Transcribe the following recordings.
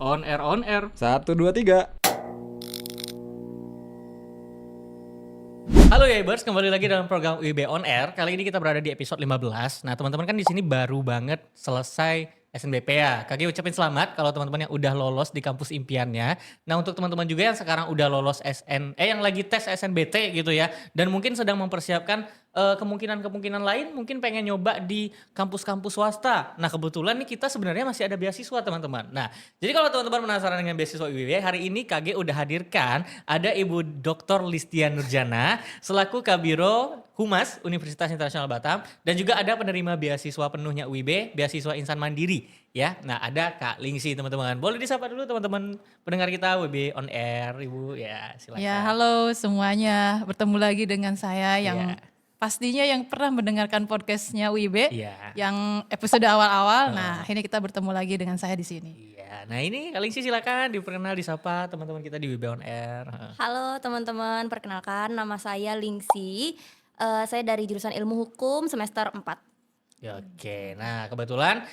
On air, on air. 1, 2, 3. Halo Yaibers, kembali lagi dalam program UIB On Air. Kali ini kita berada di episode 15. Nah, teman-teman kan di sini baru banget selesai SNBP ya. Kaki ucapin selamat kalau teman-teman yang udah lolos di kampus impiannya. Nah, untuk teman-teman juga yang sekarang udah lolos yang lagi tes SNBT gitu ya, dan mungkin sedang mempersiapkan kemungkinan-kemungkinan lain, mungkin pengen nyoba di kampus-kampus swasta. Nah, kebetulan nih kita sebenarnya masih ada beasiswa teman-teman. Nah, jadi kalau teman-teman penasaran dengan beasiswa UIB, hari ini KG udah hadirkan ada Ibu Dr. Listia Nurjana selaku Kabiro Humas Universitas Internasional Batam, dan juga ada penerima beasiswa penuhnya UIB, beasiswa Insan Mandiri ya. Nah, ada Kak Lingsi teman-teman. Boleh disapa dulu teman-teman pendengar kita UIB On Air, Ibu ya, silakan. Ya, halo semuanya. Bertemu lagi dengan saya yang Iya. pastinya yang pernah mendengarkan podcastnya UIB, Iya. yang episode awal-awal. Nah, ini kita bertemu lagi dengan saya di sini. Iya. Nah, ini Kak Lingsi silakan diperkenal, disapa teman-teman kita di UIB On Air. Halo teman-teman, perkenalkan nama saya Lingsi. Saya dari jurusan Ilmu Hukum semester 4. Ya, oke, nah kebetulan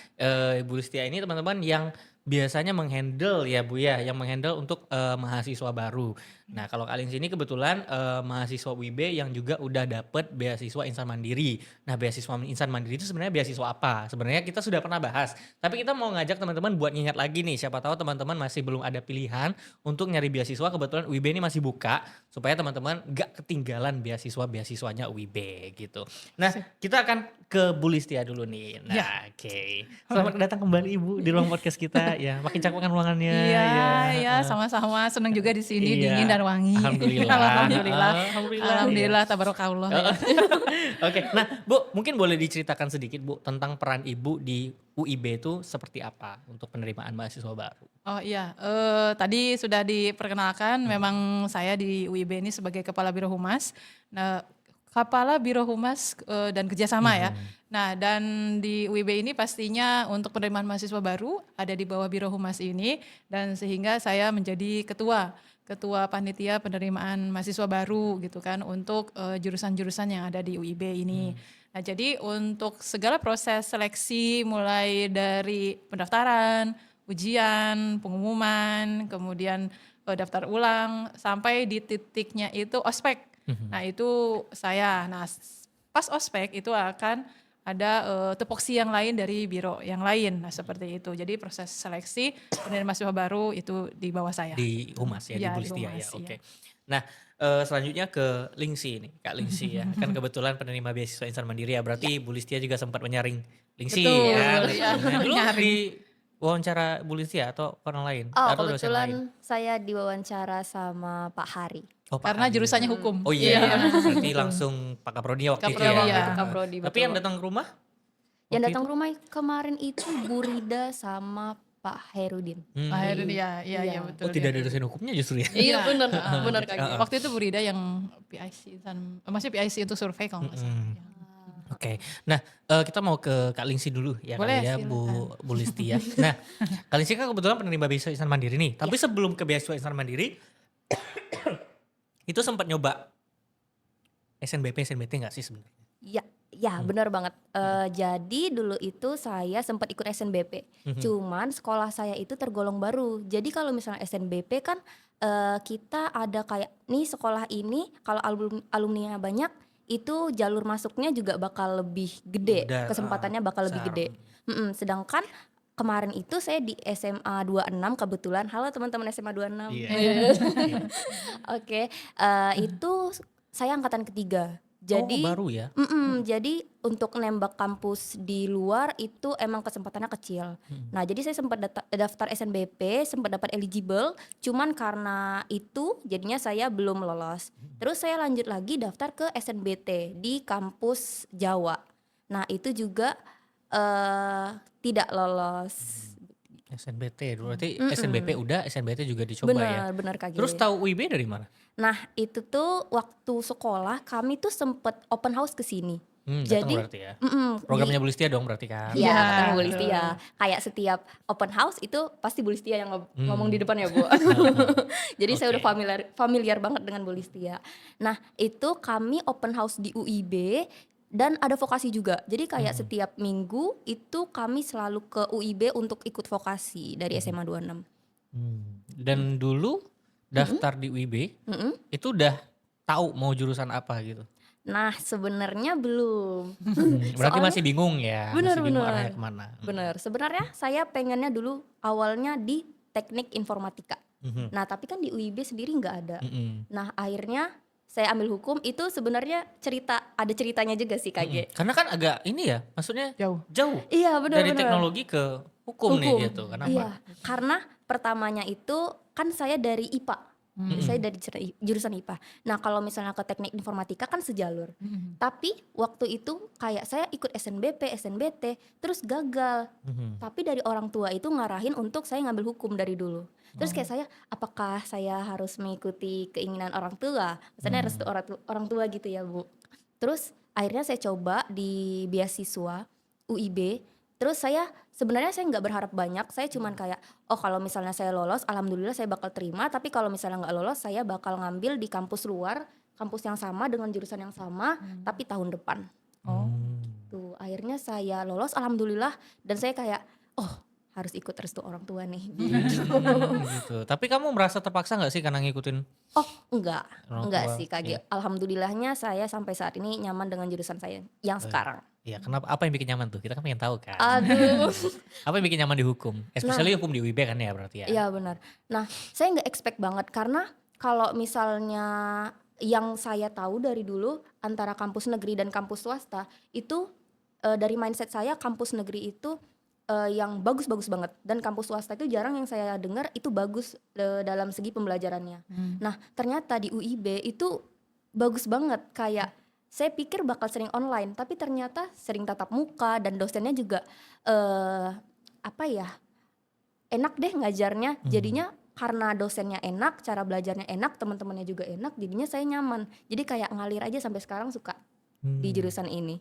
Ibu Listia ini teman-teman yang biasanya menghandle ya Bu ya, yang menghandle untuk mahasiswa baru. Nah, kalau kalian sini kebetulan mahasiswa UIB yang juga udah dapet beasiswa Insan Mandiri. Nah, beasiswa Insan Mandiri itu sebenarnya beasiswa apa? Sebenarnya kita sudah pernah bahas, tapi kita mau ngajak teman-teman buat ngingat lagi nih. Siapa tahu teman-teman masih belum ada pilihan untuk nyari beasiswa. Kebetulan UIB ini masih buka supaya teman-teman gak ketinggalan beasiswanya UIB gitu. Nah, kita akan ke Bu Listia dulu nih. Nah, Ya. oke. Selamat datang kembali Ibu di ruang podcast kita ya. Makin cakep kan ruangannya. Iya, sama-sama. Senang juga di sini, Iya. dingin dan wangi. Alhamdulillah. Alhamdulillah. Alhamdulillah. Alhamdulillah, tabarakallah. Ya. Oke, nah Bu, mungkin boleh diceritakan sedikit Bu tentang peran Ibu di UIB itu seperti apa untuk penerimaan mahasiswa baru? Oh iya, tadi sudah diperkenalkan, memang saya di UIB ini sebagai Kepala Biro Humas. Nah, Kepala Biro Humas dan Kerjasama ya. Nah, dan di UIB ini pastinya untuk penerimaan mahasiswa baru ada di bawah Biro Humas ini, dan sehingga saya menjadi ketua panitia penerimaan mahasiswa baru gitu kan untuk jurusan-jurusan yang ada di UIB ini. Nah, jadi untuk segala proses seleksi mulai dari pendaftaran, ujian, pengumuman, kemudian daftar ulang sampai di titiknya itu ospek. Nah, itu saya. Nah, pas ospek itu akan ada tupoksi yang lain dari biro yang lain. Nah, seperti itu. Jadi proses seleksi penerimaan mahasiswa baru itu di bawah saya. Di Humas ya, di Iya, Bu di Listia ya. Humas, Oke. iya. Nah, selanjutnya ke Lingsi nih, Kak Lingsi ya. Kan kebetulan penerima beasiswa Insan Mandiri ya. Berarti Bu Listia juga sempat menyaring Lingsi Betul, ya. iya. Nah, dulu Menyaring. di wawancara Bu Listia atau orang lain? Oh, Atau dosen lain? kebetulan saya diwawancara sama Pak Hari. Oh, Pak Karena Andi. jurusannya hukum. Oh iya, berarti langsung Pak Kaprodi waktu itu Kaprodi, ya. iya. Itu Kaprodi, Tapi betul. yang datang ke rumah? Yang waktu datang itu? rumah kemarin itu Bu Rida sama Pak Herudin. Pak Herudin, iya Iya. betul. Oh, tidak ada dosen hukumnya justru ya? Iya benar, benar Heeh. Kak. Waktu itu Bu Rida yang PIC, masih PIC untuk survei kalau nggak salah. Ya. Oke, nah kita mau ke Kak Lingsi dulu ya Boleh, kali ya Bu Listia. Nah, Kak Lingsi kan kebetulan penerima beasiswa Insan Mandiri nih. Tapi sebelum ke beasiswa Insan Mandiri, itu sempat nyoba SNBT nggak sih sebenarnya? Ya benar banget. Jadi dulu itu saya sempat ikut SNBP. Cuman sekolah saya itu tergolong baru. Jadi kalau misalnya SNBP kan kita ada kayak nih sekolah ini kalau alumninya banyak itu jalur masuknya juga bakal lebih gede. Udah, Kesempatannya bakal lebih besar. gede. Sedangkan kemarin itu saya di SMA 26 kebetulan. Halo teman-teman SMA 26. Iya. Oke, itu saya angkatan ketiga. Jadi baru ya? jadi untuk nembak kampus di luar itu emang kesempatannya kecil. Nah, jadi saya sempat daftar SNBP, sempat dapat eligible, cuman karena itu jadinya saya belum lolos. Terus saya lanjut lagi daftar ke SNBT di kampus Jawa. Nah, itu juga tidak lolos. SNBT, berarti SNBP udah, SNBT juga dicoba ya? Benar Kak Giri. Terus tahu UIB dari mana? Nah, itu tuh waktu sekolah kami tuh sempet open house ke sini. Datang berarti ya? Programnya Bu Listia dong berarti kan? Iya, Iya, ketemu Bu betul. Listia. Kayak setiap open house itu pasti Bu Listia yang ngomong di depan ya Bu. Jadi saya udah familiar banget dengan Bu Listia. Nah, itu kami open house di UIB dan ada vokasi juga. Jadi kayak setiap minggu itu kami selalu ke UIB untuk ikut vokasi dari SMA 26. Dan dulu daftar di UIB Mm-mm. itu udah tahu mau jurusan apa gitu? Nah sebenarnya belum. Berarti Soalnya masih bingung ya, masih bingung arahnya benar-benar kemana. benar. Sebenarnya saya pengennya dulu awalnya di teknik informatika. Mhm, Nah tapi kan di UIB sendiri nggak ada. mhm, Nah akhirnya saya ambil hukum itu sebenarnya ada ceritanya juga sih KG. Karena kan agak ini ya, maksudnya Jauh. jauh Iya dari benar-benar. teknologi ke hukum nih Hukum. gitu. Kenapa? Iya, karena pertamanya itu kan saya dari IPA. Saya dari jurusan IPA. Nah, kalau misalnya ke teknik informatika kan sejalur. Tapi waktu itu kayak saya ikut SNBP, SNBT, terus gagal. Mhm. Tapi dari orang tua itu ngarahin untuk saya ngambil hukum dari dulu. Terus kayak saya, apakah saya harus mengikuti keinginan orang tua? Misalnya restu orang tua gitu ya, Bu. Terus akhirnya saya coba di beasiswa UIB. Terus sebenarnya saya nggak berharap banyak. Saya cuman kayak, oh kalau misalnya saya lolos, alhamdulillah saya bakal terima. Tapi kalau misalnya nggak lolos, saya bakal ngambil di kampus luar, kampus yang sama dengan jurusan yang sama, tapi tahun depan. Oh. Tuh, akhirnya saya lolos, alhamdulillah. Dan saya kayak, oh harus ikut restu orang tua nih. Gitu. Gitu. Tapi kamu merasa terpaksa nggak sih karena ngikutin Oh enggak orang enggak tua? sih KG. Iya. Alhamdulillahnya saya sampai saat ini nyaman dengan jurusan saya yang sekarang. Iya, kenapa? Apa yang bikin nyaman tuh? Kita kan pengen tahu kan. Aduh. Apa yang bikin nyaman di hukum? Especially hukum di UIB kan ya berarti ya. Iya benar. Nah, saya nggak expect banget karena kalau misalnya yang saya tahu dari dulu antara kampus negeri dan kampus swasta itu dari mindset saya kampus negeri itu yang bagus-bagus banget dan kampus swasta itu jarang yang saya dengar itu bagus dalam segi pembelajarannya. Nah, ternyata di UIB itu bagus banget kayak saya pikir bakal sering online tapi ternyata sering tatap muka dan dosennya juga apa ya? Enak deh ngajarnya, jadinya karena dosennya enak, cara belajarnya enak, teman-temannya juga enak, jadinya saya nyaman. Jadi kayak ngalir aja sampai sekarang suka di jurusan ini.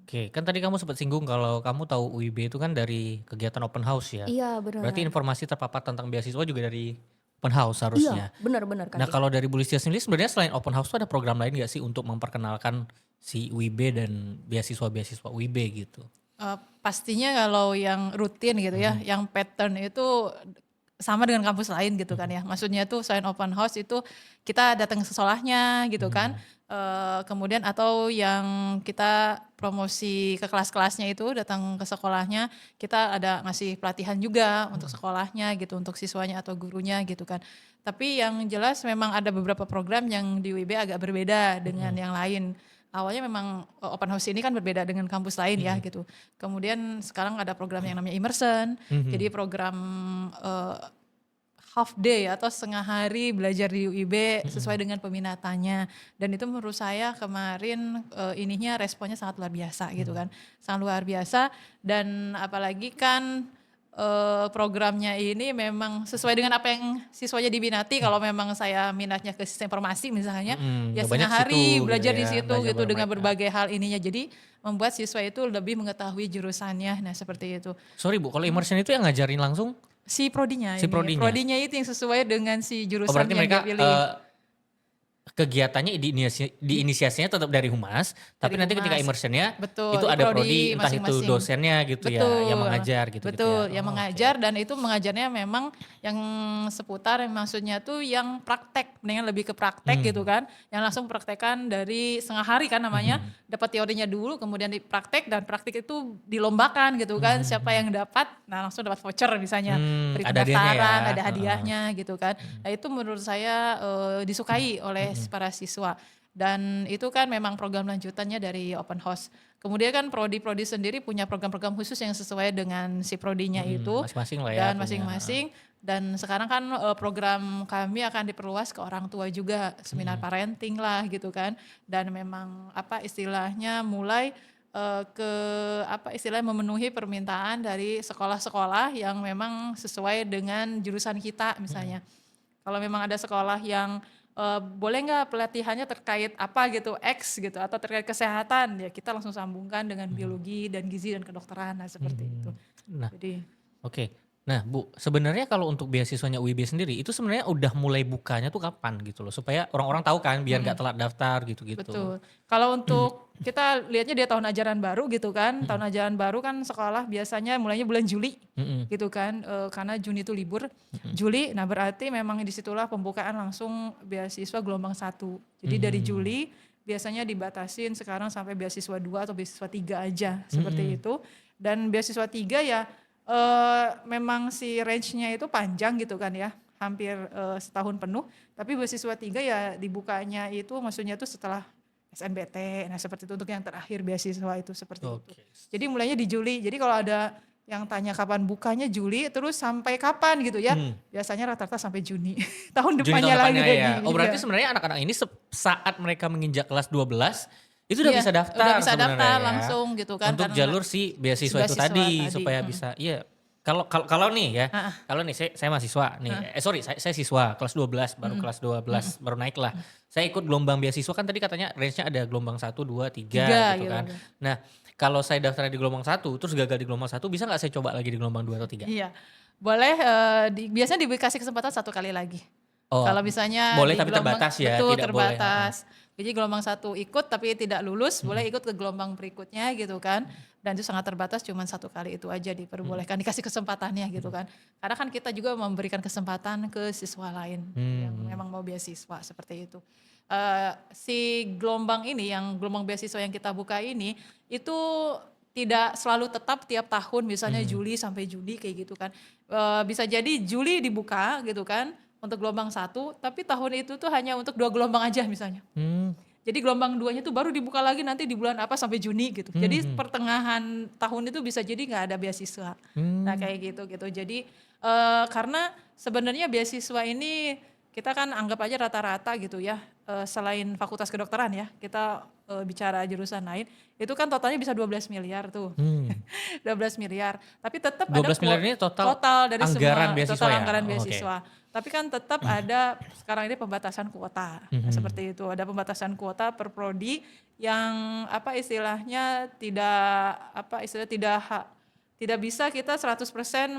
Oke, kan tadi kamu sempat singgung kalau kamu tahu UIB itu kan dari kegiatan open house ya. Iya benar. Berarti informasi terpapar tentang beasiswa juga dari open house Iya harusnya. benar-benar Nah Kak. kalau dari Bu Listia sendiri sebenarnya selain open house tuh ada program lain gak sih untuk memperkenalkan si UIB dan beasiswa-beasiswa UIB gitu? Pastinya kalau yang rutin gitu ya, yang pattern itu sama dengan kampus lain gitu kan ya. Maksudnya tuh selain open house itu kita datang ke sekolahnya gitu kan. Kemudian atau yang kita promosi ke kelas-kelasnya itu datang ke sekolahnya, kita ada ngasih pelatihan juga untuk sekolahnya gitu, untuk siswanya atau gurunya gitu kan. Tapi yang jelas memang ada beberapa program yang di UIB agak berbeda dengan yang lain. Awalnya memang open house ini kan berbeda dengan kampus lain ya gitu. Kemudian sekarang ada program yang namanya immersion. Jadi program half day atau setengah hari belajar di UIB sesuai dengan peminatannya. Dan itu menurut saya kemarin ininya responnya sangat luar biasa gitu kan. Sangat luar biasa dan apalagi kan programnya ini memang sesuai dengan apa yang siswanya diminati. Kalau memang saya minatnya ke sistem informasi misalnya, ya Ya setengah banyak hari situ belajar gitu di ya, situ belajar gitu bareng dengan mereka. berbagai hal ininya. Jadi membuat siswa itu lebih mengetahui jurusannya. Nah seperti itu. Sorry Bu, kalau immersion itu yang ngajarin langsung? Si prodinya Si ini, prodinya? prodinya itu yang sesuai dengan si Oh jurusan berarti yang mereka dia pilih. kegiatannya diinisiasinya tetap dari humas, tapi Dari nanti ketika humas. immersionnya Betul, itu di ada prodi prodi entah itu masing-masing. dosennya gitu ya, yang mengajar gitu Betul, ya. yang Oh, mengajar dan itu mengajarnya memang yang seputar yang maksudnya tuh yang praktek, dengan lebih ke praktek gitu kan, yang langsung praktekan dari setengah hari kan namanya, dapat teorinya dulu kemudian dipraktek dan praktik itu dilombakan gitu kan, siapa yang dapat, nah langsung dapat voucher misalnya, dari ada hadiahnya pendaftaran, ya. ada hadiahnya gitu kan, nah itu menurut saya disukai oleh para siswa. Dan itu kan memang program lanjutannya dari open house. Kemudian kan prodi-prodi sendiri punya program-program khusus yang sesuai dengan si prodinya itu. Masing-masing lah ya Dan punya. masing-masing. Dan sekarang kan program kami akan diperluas ke orang tua juga. Seminar parenting lah gitu kan. Dan memang apa istilahnya mulai ke apa istilahnya memenuhi permintaan dari sekolah-sekolah yang memang sesuai dengan jurusan kita misalnya. Kalau memang ada sekolah yang boleh nggak pelatihannya terkait apa gitu X gitu atau terkait kesehatan ya kita langsung sambungkan dengan biologi dan gizi dan kedokteran nah seperti itu. Nah, Jadi oke. Nah, Bu, sebenarnya kalau untuk beasiswanya UIB sendiri itu sebenarnya udah mulai bukanya tuh kapan gitu loh supaya orang-orang tahu kan biar nggak telat daftar gitu-gitu. betul. Kalau untuk kita lihatnya dia tahun ajaran baru gitu kan. Tahun ajaran baru kan sekolah biasanya mulainya bulan Juli gitu kan. Karena Juni itu libur. Juli, nah berarti memang disitulah pembukaan langsung beasiswa gelombang 1. Jadi dari Juli biasanya dibatasin sekarang sampai beasiswa 2 atau beasiswa 3 aja seperti itu. Dan beasiswa 3 ya memang si range-nya itu panjang gitu kan ya. Hampir setahun penuh. Tapi beasiswa 3 ya dibukanya itu maksudnya itu setelah SNBT, nah seperti itu untuk yang terakhir beasiswa itu seperti itu. Jadi mulainya di Juli, jadi kalau ada yang tanya kapan bukanya Juli, terus sampai kapan gitu ya, biasanya rata-rata sampai Juni, tahun Juni depannya tahun lagi. depannya ya. Oh berarti Iya. sebenarnya anak-anak ini saat mereka menginjak kelas 12 itu udah Iya, bisa daftar udah bisa sebenarnya daftar ya. langsung gitu kan. Untuk karena- jalur si beasiswa itu tadi supaya bisa iya. Kalau nih ya, kalau nih saya mahasiswa nih, saya siswa kelas 12 baru kelas 12 baru naik lah. Saya ikut gelombang beasiswa kan tadi katanya range-nya ada gelombang 1, 2, 3 gitu gitu. kan. Nah kalau saya daftar di gelombang 1 terus gagal di gelombang 1 bisa nggak saya coba lagi di gelombang 2 atau 3? Iya, boleh. Biasanya dikasih kesempatan 1 kali lagi. Oh, Kalau misalnya boleh di tapi terbatas ya, betul tidak boleh. terbatas. Jadi gelombang 1 ikut tapi tidak lulus, boleh ikut ke gelombang berikutnya gitu kan. Dan itu sangat terbatas, cuma 1 kali itu aja diperbolehkan, dikasih kesempatannya gitu kan. Karena kan kita juga memberikan kesempatan ke siswa lain yang memang mau beasiswa seperti itu. Si gelombang ini, yang gelombang beasiswa yang kita buka ini, itu tidak selalu tetap tiap tahun, misalnya Juli sampai Juli kayak gitu kan. Bisa jadi Juli dibuka gitu kan untuk gelombang 1, tapi tahun itu tuh hanya untuk 2 gelombang aja misalnya. Jadi gelombang 2-nya tuh baru dibuka lagi nanti di bulan apa sampai Juni gitu. Jadi pertengahan tahun itu bisa jadi nggak ada beasiswa. Nah kayak gitu. Jadi karena sebenarnya beasiswa ini kita kan anggap aja rata-rata gitu ya. Selain fakultas kedokteran ya, kita bicara jurusan lain, itu kan totalnya bisa 12 miliar tuh. 12 miliar. Tapi tetap 12 miliar ini total dari anggaran semua beasiswa total ya? anggaran Oh, oke. beasiswa. Tapi kan tetap ada sekarang ini pembatasan kuota. Nah, seperti itu. Ada pembatasan kuota per prodi yang apa istilahnya tidak bisa kita 100%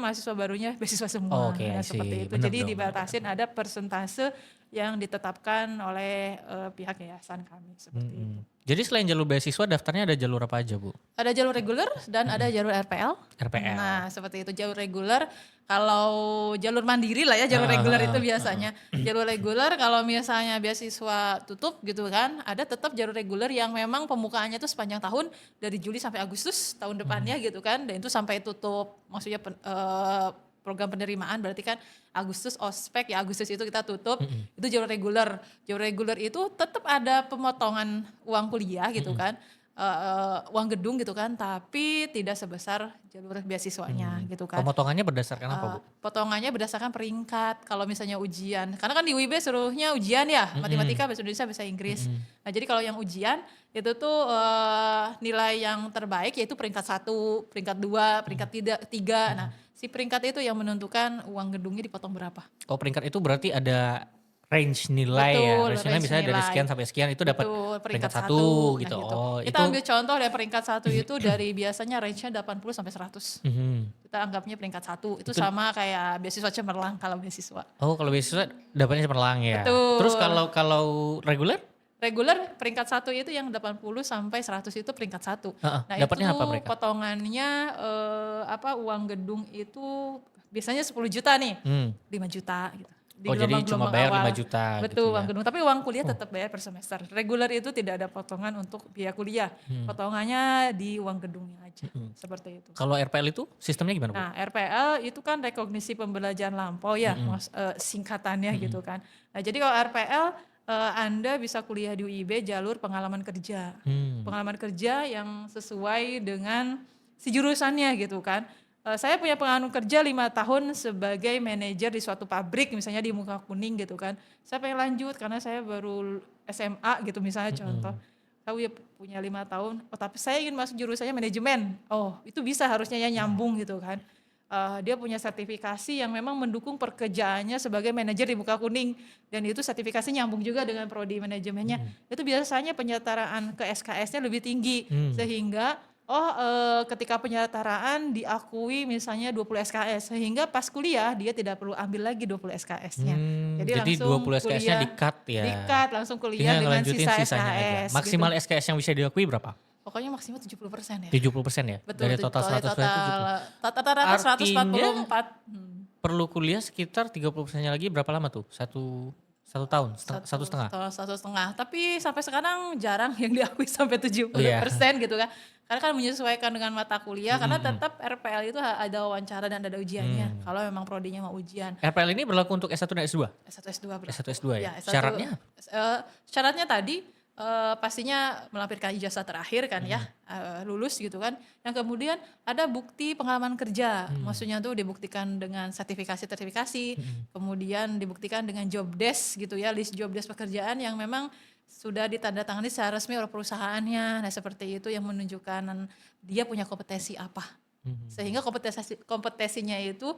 mahasiswa barunya beasiswa semua. Oke, I see. Seperti itu. Bener Jadi dong, dibatasin ada persentase yang ditetapkan oleh pihak yayasan kami seperti itu. Jadi selain jalur beasiswa daftarnya ada jalur apa aja Bu? Ada jalur reguler dan ada jalur RPL. RPL. Nah seperti itu jalur reguler. Kalau jalur mandiri lah ya jalur reguler itu biasanya. Jalur reguler kalau misalnya beasiswa tutup gitu kan, ada tetap jalur reguler yang memang pembukaannya itu sepanjang tahun dari Juli sampai Agustus tahun depannya gitu kan, dan itu sampai tutup. Maksudnya program penerimaan berarti kan Agustus ospek ya, Agustus itu kita tutup. Itu jalur reguler. Jalur reguler itu tetap ada pemotongan uang kuliah gitu kan. Uang gedung gitu kan, tapi tidak sebesar jalur beasiswanya gitu kan. Pemotongannya berdasarkan apa Bu? Potongannya berdasarkan peringkat. Kalau misalnya ujian, karena kan di UIB suruhnya ujian ya, matematika, bahasa Indonesia, bahasa Inggris. Nah jadi kalau yang ujian itu tuh nilai yang terbaik yaitu peringkat 1, peringkat 2, peringkat 3. Nah si peringkat itu yang menentukan uang gedungnya dipotong berapa. Oh peringkat itu berarti ada range nilai ya. Betul, Range nilai range misalnya dari nilai. sekian sampai sekian itu dapat Betul, peringkat 1 Nah, gitu. gitu. Oh Kita itu. ambil contoh dari peringkat 1 itu dari biasanya range-nya 80 sampai 100. Mhm. Kita anggapnya peringkat 1. Itu sama kayak beasiswa cemerlang kalau beasiswa. Oh kalau beasiswa dapatnya cemerlang ya. Betul. Terus kalau reguler? Reguler peringkat 1 itu yang 80 sampai 100 itu peringkat 1. Nah dapatnya itu apa mereka? potongannya uang gedung itu biasanya 10 juta nih, 5 juta gitu. Di Oh jadi cuma gelombang-gelombang bayar awal. 5 juta Betul, gitu ya. uang gedung. Tapi uang kuliah tetap bayar per semester. Reguler itu tidak ada potongan untuk biaya kuliah. Potongannya di uang gedungnya aja. Seperti itu. Kalau RPL itu sistemnya gimana Bu? Nah RPL itu kan rekognisi pembelajaran lampau ya, singkatannya gitu kan. Nah jadi kalau RPL Anda bisa kuliah di UIB jalur pengalaman kerja. Pengalaman kerja yang sesuai dengan si jurusannya gitu kan. Saya punya pengalaman kerja 5 tahun sebagai manajer di suatu pabrik misalnya di Muka Kuning gitu kan. Saya pengen lanjut karena saya baru SMA gitu misalnya contoh. Saya punya 5 tahun, tapi saya ingin masuk jurusannya manajemen. Oh itu bisa harusnya ya nyambung gitu kan. Dia punya sertifikasi yang memang mendukung pekerjaannya sebagai manajer di Muka Kuning. Dan itu sertifikasi nyambung juga dengan prodi manajemennya. Itu biasanya penyetaraan ke SKS-nya lebih tinggi. Sehingga Ketika penyetaraan diakui misalnya 20 SKS sehingga pas kuliah dia tidak perlu ambil lagi 20 SKS-nya. Jadi Jadi langsung 20 SKS-nya kuliah di-cut ya. di-cut langsung kuliah Tinggal dengan ngelanjutin sisa sisanya aja. SKS Maksimal gitu. SKS yang bisa diakui berapa? Pokoknya maksimal 70% ya. 70% ya? Betul, Dari total 100% itu 70. rata-rata Artinya 144. perlu kuliah sekitar 30%-nya lagi berapa lama tuh? Satu tahun? Satu setengah? Satu setengah. Tapi sampai sekarang jarang yang diakui sampai 70% Oh iya. gitu kan. Karena kan menyesuaikan dengan mata kuliah, karena tetap RPL itu ada wawancara dan ada ujiannya. Kalau memang prodinya mau ujian. RPL ini berlaku untuk S1 dan S2? S1 S2 berlaku. S1 S2 ya? S1, Syaratnya? Syaratnya tadi pastinya melampirkan ijazah terakhir kan ya, lulus gitu kan. Yang kemudian ada bukti pengalaman kerja, maksudnya tuh dibuktikan dengan sertifikasi, kemudian dibuktikan dengan job desk gitu ya, list job desk pekerjaan yang memang sudah ditandatangani secara resmi oleh perusahaannya. Nah seperti itu yang menunjukkan dia punya kompetensi apa. Sehingga kompetensinya itu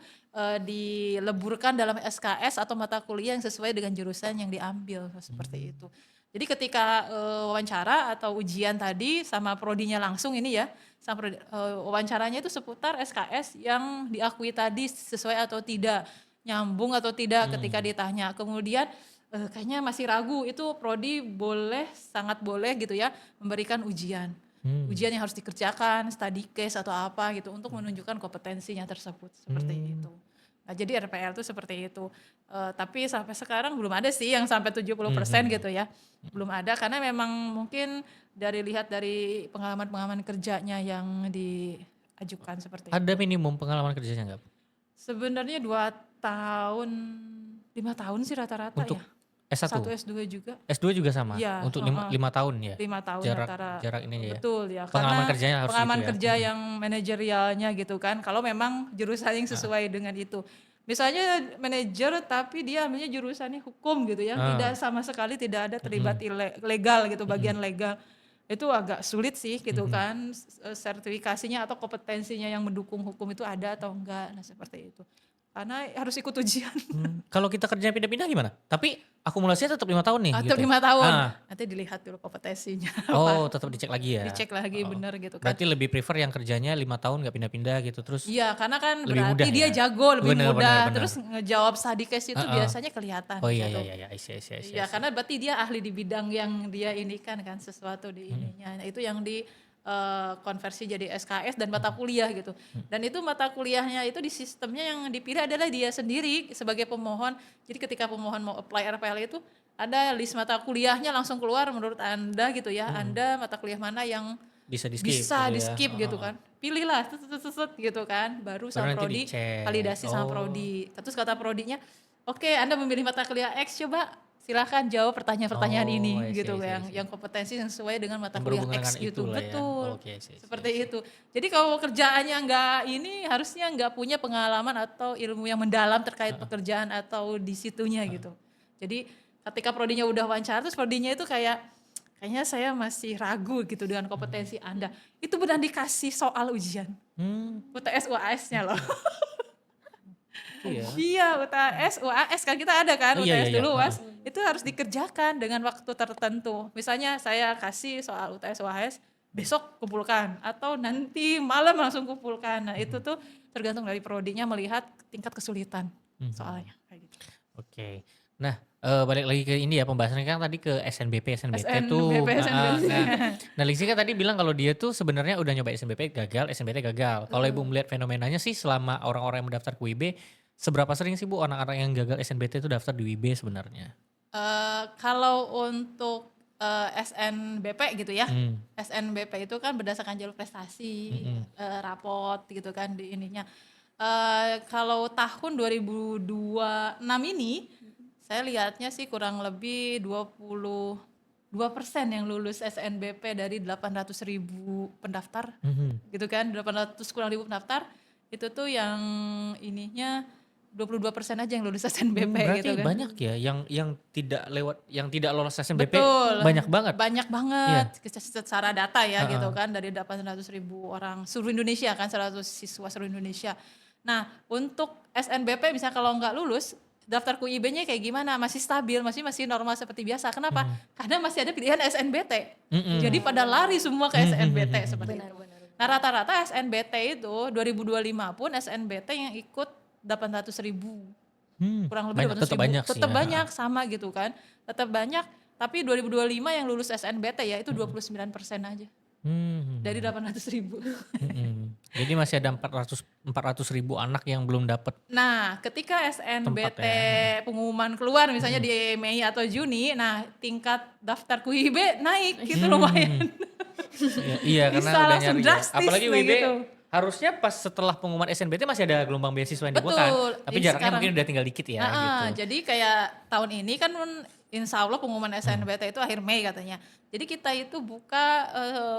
dileburkan dalam SKS atau mata kuliah yang sesuai dengan jurusan yang diambil, seperti itu. Jadi ketika wawancara atau ujian tadi sama prodinya langsung ini ya, wawancaranya itu seputar SKS yang diakui tadi sesuai atau tidak, nyambung atau tidak ketika ditanya. Kemudian kayaknya masih ragu, itu prodi boleh, sangat boleh gitu ya, memberikan ujian. Ujian yang harus dikerjakan, study case atau apa gitu untuk menunjukkan kompetensinya tersebut, seperti itu. Nah, jadi RPL itu seperti itu. Tapi sampai sekarang belum ada sih yang sampai 70% gitu ya. Belum ada karena memang mungkin lihat dari pengalaman-pengalaman kerjanya yang diajukan seperti itu. Ada minimum pengalaman kerjanya nggak? Sebenarnya 2 tahun, 5 tahun sih rata-rata Untuk ya. S1? 1 S2 juga. S2 juga sama? Iya, Untuk 5 tahun ya? 5 tahun Jarak ininya ya? betul ya. Pengalaman Karena kerjanya harus pengalaman gitu ya? kerja yang manajerialnya gitu kan. Kalau memang jurusan yang sesuai dengan itu. Misalnya manajer tapi dia ambilnya jurusannya hukum gitu ya. Tidak sama sekali tidak ada terlibat legal gitu, bagian legal. Itu agak sulit sih gitu kan. Sertifikasinya atau kompetensinya yang mendukung hukum itu ada atau enggak. Nah seperti itu. Karena harus ikut ujian. Kalau kita kerjanya pindah-pindah gimana? Tapi akumulasinya tetap 5 tahun nih Atau gitu? 5 tahun. Ah. Nanti dilihat dulu kompetensinya. Oh tetap dicek lagi ya? Dicek lagi benar gitu kan. Berarti lebih prefer yang kerjanya 5 tahun gak pindah-pindah gitu terus? Iya, karena kan lebih berarti mudah dia ya? jago, lebih Benar, mudah. benar. Terus ngejawab study case itu biasanya kelihatan. Oh iya gitu. iya I see. Iya, karena berarti dia ahli di bidang yang dia ini kan sesuatu di ininya. Nah, itu yang di konversi jadi SKS dan mata kuliah gitu. Dan itu mata kuliahnya itu di sistemnya yang dipilih adalah dia sendiri sebagai pemohon. Jadi ketika pemohon mau apply RPL itu ada list mata kuliahnya langsung keluar menurut Anda gitu ya. Anda mata kuliah mana yang Bisa di-skip bisa gitu di ya? skip gitu kan, pilihlah gitu kan, baru sama nanti prodi dicek. validasi sama prodi. Terus kata prodinya, oke Anda memilih mata kuliah X, coba silakan jawab pertanyaan-pertanyaan ini I see, gitu I see. yang kompetensi yang sesuai dengan mata Yang kuliah berhubungan X dengan gitu. itulah ya. Betul. Oke, I see. Seperti itu. Jadi kalau kerjaannya nggak ini harusnya nggak punya pengalaman atau ilmu yang mendalam terkait pekerjaan atau di situnya gitu. Jadi ketika prodinya udah wawancara terus prodinya itu kayaknya saya masih ragu gitu dengan kompetensi Anda. Itu benar dikasih soal ujian. UTS UAS-nya loh. Iya. Iya, UTS UAS kan kita ada kan, Oh, iya, UTS iya. dulu UAS. Itu harus dikerjakan dengan waktu tertentu. Misalnya saya kasih soal UTS UAS, besok kumpulkan atau nanti malam langsung kumpulkan. Nah, itu tuh tergantung dari prodinya melihat tingkat kesulitan soalnya kayak gitu. Oke. Nah, balik lagi ke ini ya pembahasannya kan tadi ke SNBP tuh. SNBP. Nah, Lingsi kan tadi bilang kalau dia tuh sebenarnya udah nyoba SNBP gagal, SNBT gagal. Kalau Ibu melihat fenomenanya sih selama orang-orang yang mendaftar ke WIB, seberapa sering sih Bu orang-orang yang gagal SNBT itu daftar di WIB sebenarnya? Kalau untuk SNBP gitu ya, SNBP itu kan berdasarkan jalur prestasi, raport gitu kan di ininya. Kalau tahun 2026 ini, saya lihatnya sih kurang lebih 22% yang lulus SNBP dari 800.000 pendaftar, gitu kan, 800 kurang ribu pendaftar, itu tuh yang ininya 22% aja yang lulus SNBP Berarti gitu kan. banyak ya yang tidak lolos SNBP. Betul. Banyak banget. Banyak banget secara data ya gitu kan, dari 800.000 orang seluruh Indonesia kan, 100 siswa seluruh Indonesia. Nah, untuk SNBP misalnya kalau nggak lulus, daftar QIB-nya kayak gimana? Masih stabil, masih normal seperti biasa. Kenapa? Karena masih ada pilihan SNBT. Jadi pada lari semua ke SNBT seperti itu. Nah rata-rata SNBT itu 2025 pun SNBT yang ikut 800.000. Kurang lebih Banyak, 800.000. tetap banyak sih Tetap ya. banyak sama gitu kan. Tetap banyak, tapi 2025 yang lulus SNBT ya itu 29% aja. Dari 800.000. Jadi masih ada 400.000 anak yang belum dapat Nah, ketika tempat SNBT ya. pengumuman keluar misalnya di Mei atau Juni, nah tingkat daftar QIB naik gitu lumayan. Iya, karena Bisa udah langsung nyari ya. drastis Apalagi nah WIB gitu. harusnya pas setelah pengumuman SNBT masih ada gelombang beasiswa yang dibuka kan. Betul. Tapi Jadi jaraknya sekarang mungkin udah tinggal dikit ya gitu. jadi kayak tahun ini kan insya Allah pengumuman SNBT itu akhir Mei katanya. Jadi kita itu buka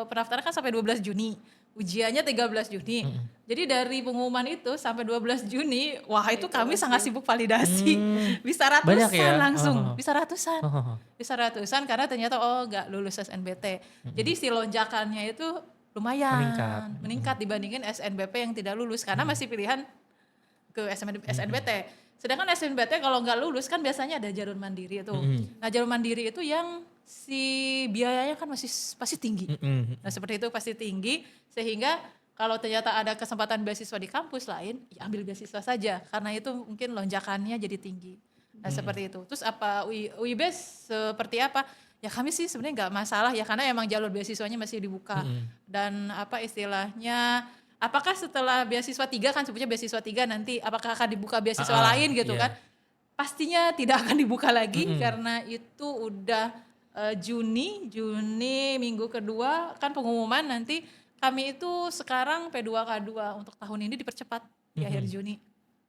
pendaftaran kan sampai 12 Juni. Ujiannya 13 Juni. Jadi dari pengumuman itu sampai 12 Juni, wah itu kami sangat sibuk validasi. Bisa Banyak ratusan ya? langsung, Oh. bisa ratusan. Bisa ratusan karena ternyata nggak lulus SNBT. Jadi si lonjakannya itu lumayan meningkat dibandingin SNBP yang tidak lulus karena masih pilihan ke SNBT. Sedangkan SNBT kalau nggak lulus kan biasanya ada jalur mandiri itu. Nah jalur mandiri itu yang si biayanya kan masih pasti tinggi. Nah seperti itu pasti tinggi sehingga kalau ternyata ada kesempatan beasiswa di kampus lain, ya ambil beasiswa saja karena itu mungkin lonjakannya jadi tinggi. Nah seperti itu. Terus apa UIB seperti apa? Ya kami sih sebenarnya nggak masalah ya karena emang jalur beasiswanya masih dibuka dan apa istilahnya. Apakah setelah beasiswa 3 kan sebutnya beasiswa 3 nanti apakah akan dibuka beasiswa lain gitu kan? Pastinya tidak akan dibuka lagi karena itu udah Juni minggu kedua kan pengumuman nanti kami itu sekarang P2K2 untuk tahun ini dipercepat di akhir Juni.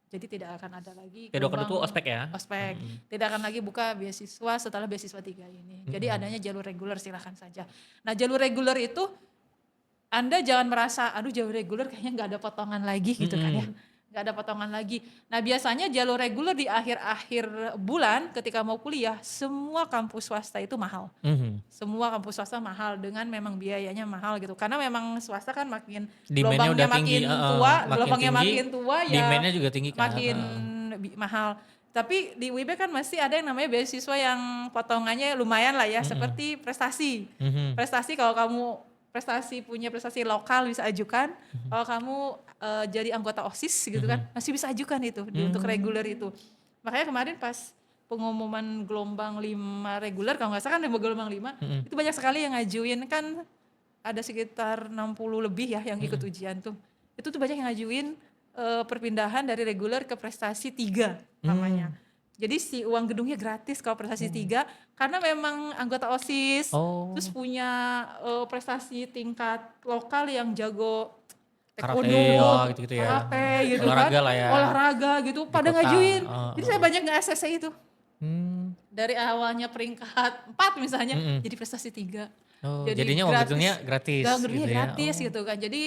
Jadi tidak akan ada lagi P2K2 itu gelombang ospek ya? Ospek. Tidak akan lagi buka beasiswa setelah beasiswa 3 ini. Jadi adanya jalur reguler silahkan saja. Nah jalur reguler itu Anda jangan merasa, aduh jalur reguler kayaknya nggak ada potongan lagi gitu kan ya. Nggak ada potongan lagi. Nah biasanya jalur reguler di akhir-akhir bulan ketika mau kuliah, semua kampus swasta itu mahal. Semua kampus swasta mahal dengan memang biayanya mahal gitu. Karena memang swasta kan makin Demand-nya gelombangnya udah tinggi, makin tua, makin gelombangnya tinggi, makin tua ya demand-nya juga tinggi kan. makin mahal. Tapi di WIB kan masih ada yang namanya beasiswa yang potongannya lumayan lah ya, seperti prestasi. Prestasi kalau kamu punya prestasi lokal bisa ajukan. Kalau kamu jadi anggota OSIS gitu kan, masih bisa ajukan itu untuk reguler itu. Makanya kemarin pas pengumuman gelombang 5 reguler, kalau nggak salah kan gelombang 5, itu banyak sekali yang ngajuin kan ada sekitar 60 lebih ya yang ikut ujian tuh. Itu tuh banyak yang ngajuin perpindahan dari reguler ke prestasi 3 namanya. Jadi si uang gedungnya gratis kalau prestasi 3 karena memang anggota OSIS, terus punya prestasi tingkat lokal yang jago Karate, taekwondo, gitu-gitu ya. karate gitu Olahraga kan, lah ya. olahraga gitu pada kota. ngajuin. Jadi saya banyak nge-ACC itu. Hmm. Dari awalnya peringkat 4 misalnya jadi prestasi 3. Oh, jadinya uang gedungnya gratis Uang gedungnya gitu ya. gratis gitu kan. Jadi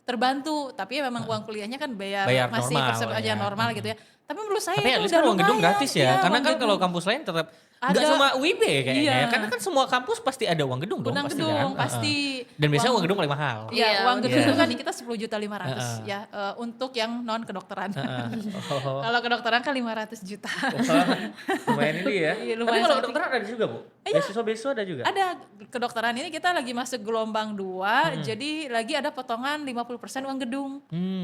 terbantu, tapi memang uang kuliahnya kan Bayar masih normal persetujuan ya. normal gitu ya. Tapi menurut saya Tapi at itu least udah kan uang gedung lumayan. gratis ya. Iya, Karena uang kan kalau gedung. kampus lain tetap Ada. nggak cuma UIB kayaknya Iya. ya. Karena kan semua kampus pasti ada uang gedung dong. Uang pasti gedung, kan. pasti. Dan biasanya uang gedung paling mahal. Iya, Iya, uang gedung bener. itu kan di kita 10.500.000 ya untuk yang non kedokteran. Oh. Kalau kedokteran kan 500 juta. Lumayan ini ya. Iya, Tapi lumayan kalau sangat kedokteran ada juga Bu? Beasiswa-beasiswa ada juga? Ada kedokteran ini kita lagi masuk gelombang 2, jadi lagi ada potongan 50% uang gedung.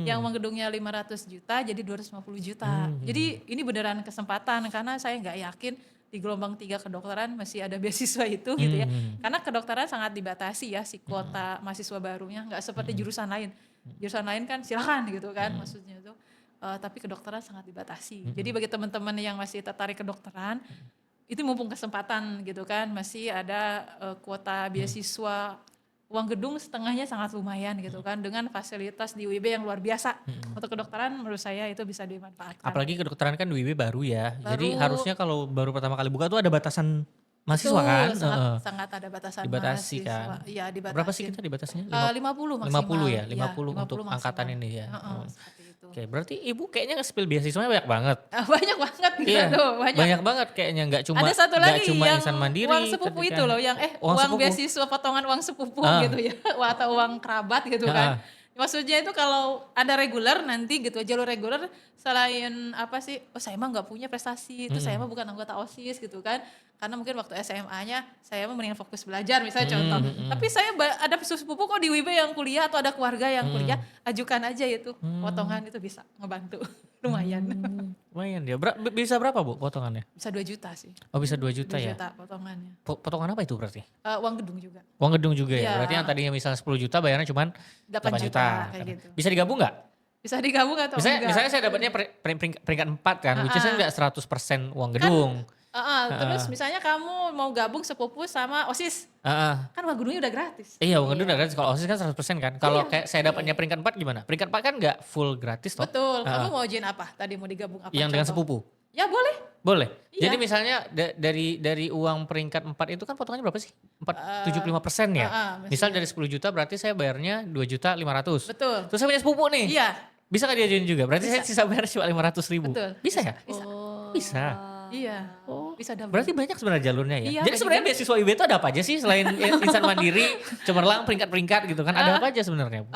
Yang uang gedungnya 500 juta jadi 250 juta. Jadi ini beneran kesempatan karena saya nggak yakin di gelombang 3 kedokteran masih ada beasiswa itu gitu ya. Karena kedokteran sangat dibatasi ya si kuota mahasiswa barunya, nggak seperti jurusan lain. Jurusan lain kan silakan gitu kan maksudnya itu. Tapi kedokteran sangat dibatasi. Jadi bagi teman-teman yang masih tertarik kedokteran, itu mumpung kesempatan gitu kan, masih ada kuota beasiswa uang gedung setengahnya sangat lumayan gitu kan, dengan fasilitas di UIB yang luar biasa. Untuk kedokteran menurut saya itu bisa dimanfaatkan. Apalagi kedokteran kan di UIB baru ya. Jadi Baru. harusnya kalau baru pertama kali buka tuh ada batasan mahasiswa Betul, kan? sangat ada batasan Dibatasi mahasiswa. kan? Iya, dibatasi. Berapa sih kita dibatasnya? 50 maksimal. 50 ya? Iya, 50 untuk maksimal. angkatan ini ya? Seperti itu. Oke, berarti Ibu kayaknya nge-spill beasiswanya banyak banget. Banyak banget gitu Iya, tuh, banyak. banyak banget kayaknya nggak cuma Ada satu nggak lagi cuma yang insan mandiri. uang sepupu tapi itu kan- loh, yang uang uang sepupu. beasiswa potongan uang sepupu gitu ya, atau uang kerabat gitu kan. Maksudnya itu kalau ada reguler nanti gitu, jalur reguler selain apa sih, oh saya mah nggak punya prestasi, itu saya mah bukan anggota OSIS gitu kan. karena mungkin waktu SMA-nya saya mendingan fokus belajar misalnya contoh. Tapi saya ada sepupu kok di WIB yang kuliah atau ada keluarga yang kuliah, ajukan aja itu potongan itu bisa ngebantu lumayan. Lumayan dia. Bisa berapa Bu potongannya? Bisa 2 juta sih. Oh bisa 2 juta 2 ya? juta potongannya. Potongan apa itu berarti? Uang gedung juga. Uang gedung juga ya? Iya. Berarti yang tadinya misalnya 10 juta bayarnya cuma 8 juta kayak gitu. Bisa digabung nggak? Bisa digabung atau enggak? Misalnya saya dapatnya peringkat 4 kan, which is nggak 100% uang gedung. Terus misalnya kamu mau gabung sepupu sama OSIS, kan uang gedungnya udah gratis. Iya uang gedung udah gratis, kalau OSIS kan 100% kan. Kalau kayak saya dapatnya peringkat 4 gimana? Peringkat 4 kan nggak full gratis toh? Betul, kamu mau ujian apa? Tadi mau digabung apa? Yang dengan sepupu? Ya boleh. Boleh. Iya. Jadi misalnya dari uang peringkat 4 itu kan potongannya berapa sih? 75% ya? Misal dari 10 juta berarti saya bayarnya 2.500.000. Betul. Terus saya punya sepupu nih. Iya. Bisa nggak diajuin juga? Berarti saya sisa bayar cuma 500.000. Betul. Bisa ya? Bisa. Bisa. Iya. Bisa double. Berarti banyak sebenarnya jalurnya ya. Iya, Jadi sebenarnya beasiswa IB itu ada apa aja sih selain insan mandiri, cemerlang, peringkat-peringkat gitu kan? Ada apa aja sebenarnya?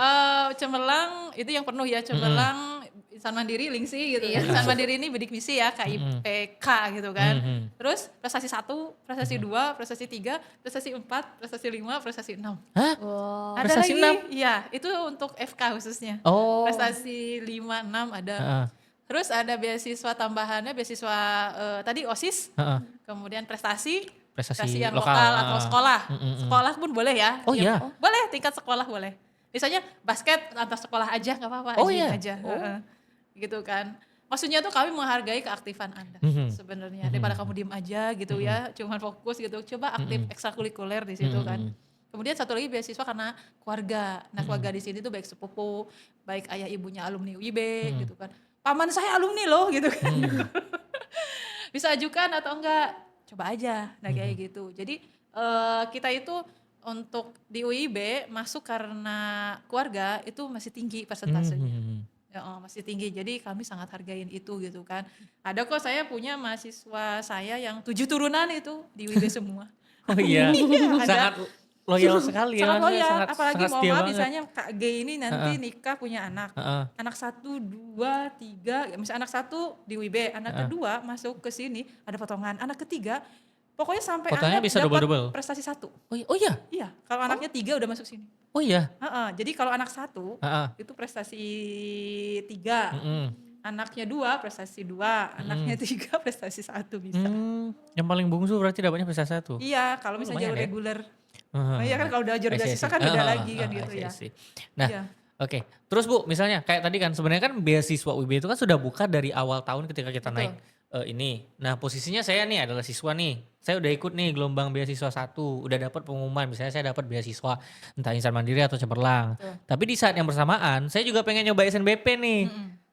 Cemerlang itu yang penuh ya, Cemerlang, Insan Mandiri, Lingsi gitu. Insan Mandiri ini bidik misi ya, KIPK gitu kan. Terus prestasi 1, prestasi 2, prestasi 3, prestasi 4, prestasi 5, prestasi 6. Hah? Wow. Ada Prestasi lagi? 6? Iya, itu untuk FK khususnya. Oh. Prestasi 5, 6 ada. Terus ada beasiswa tambahannya, beasiswa tadi OSIS, kemudian prestasi yang lokal atau sekolah. Sekolah pun boleh ya. Oh iya? Boleh, tingkat sekolah boleh. Misalnya basket antar sekolah aja nggak apa-apa, Oh ajuin iya? aja. Gitu kan. Maksudnya tuh kami menghargai keaktifan Anda sebenarnya. Daripada kamu diem aja gitu ya, cuman fokus gitu. Coba aktif ekstrakurikuler di situ kan. Kemudian satu lagi beasiswa karena keluarga. Nah keluarga di sini tuh baik sepupu, baik ayah ibunya alumni UIB gitu kan. Paman saya alumni loh gitu kan. Bisa ajukan atau enggak, coba aja. Nah kayak gitu. Jadi kita itu untuk di UIB masuk karena keluarga itu masih tinggi persentasenya. Ya, masih tinggi. Jadi kami sangat hargain itu gitu kan. Ada kok saya punya mahasiswa saya yang 7 turunan itu di UIB semua. Oh iya. Ada. Sangat loyal sekali ya. Sangat maksudnya loyal, sangat apalagi setia mohon maaf banget. misalnya Kak G ini nanti nikah punya anak. Anak 1, 2, 3, misalnya anak 1 di WIB, anak kedua masuk ke sini ada potongan, anak ketiga pokoknya sampai Potongannya anak bisa dapat double-double? prestasi 1. Oh iya? Iya, kalau anaknya 3 udah masuk sini. Oh iya? Jadi kalau anak 1 itu prestasi 3. Anaknya 2 prestasi 2, anaknya 3 prestasi 1 bisa. Yang paling bungsu berarti dapatnya prestasi 1? Iya, kalau misalnya jalur lumayan ya. reguler. Nah, iya kan kalau udah jalur beasiswa kan beda lagi kan gitu ya. Nah, Iya. oke. Terus Bu, misalnya kayak tadi kan sebenarnya kan beasiswa UIB itu kan sudah buka dari awal tahun ketika kita naik ini. Nah, posisinya saya nih adalah siswa nih. Saya udah ikut nih gelombang beasiswa 1, udah dapat pengumuman misalnya saya dapat beasiswa entah Insan Mandiri atau Cemerlang. Tapi di saat yang bersamaan saya juga pengen nyoba SNBP nih.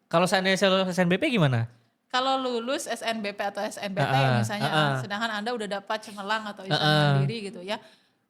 Kalau seandainya saya lulus SNBP gimana? Kalau lulus SNBP atau SNBT misalnya, sedangkan Anda udah dapat Cemerlang atau Insan Mandiri gitu ya.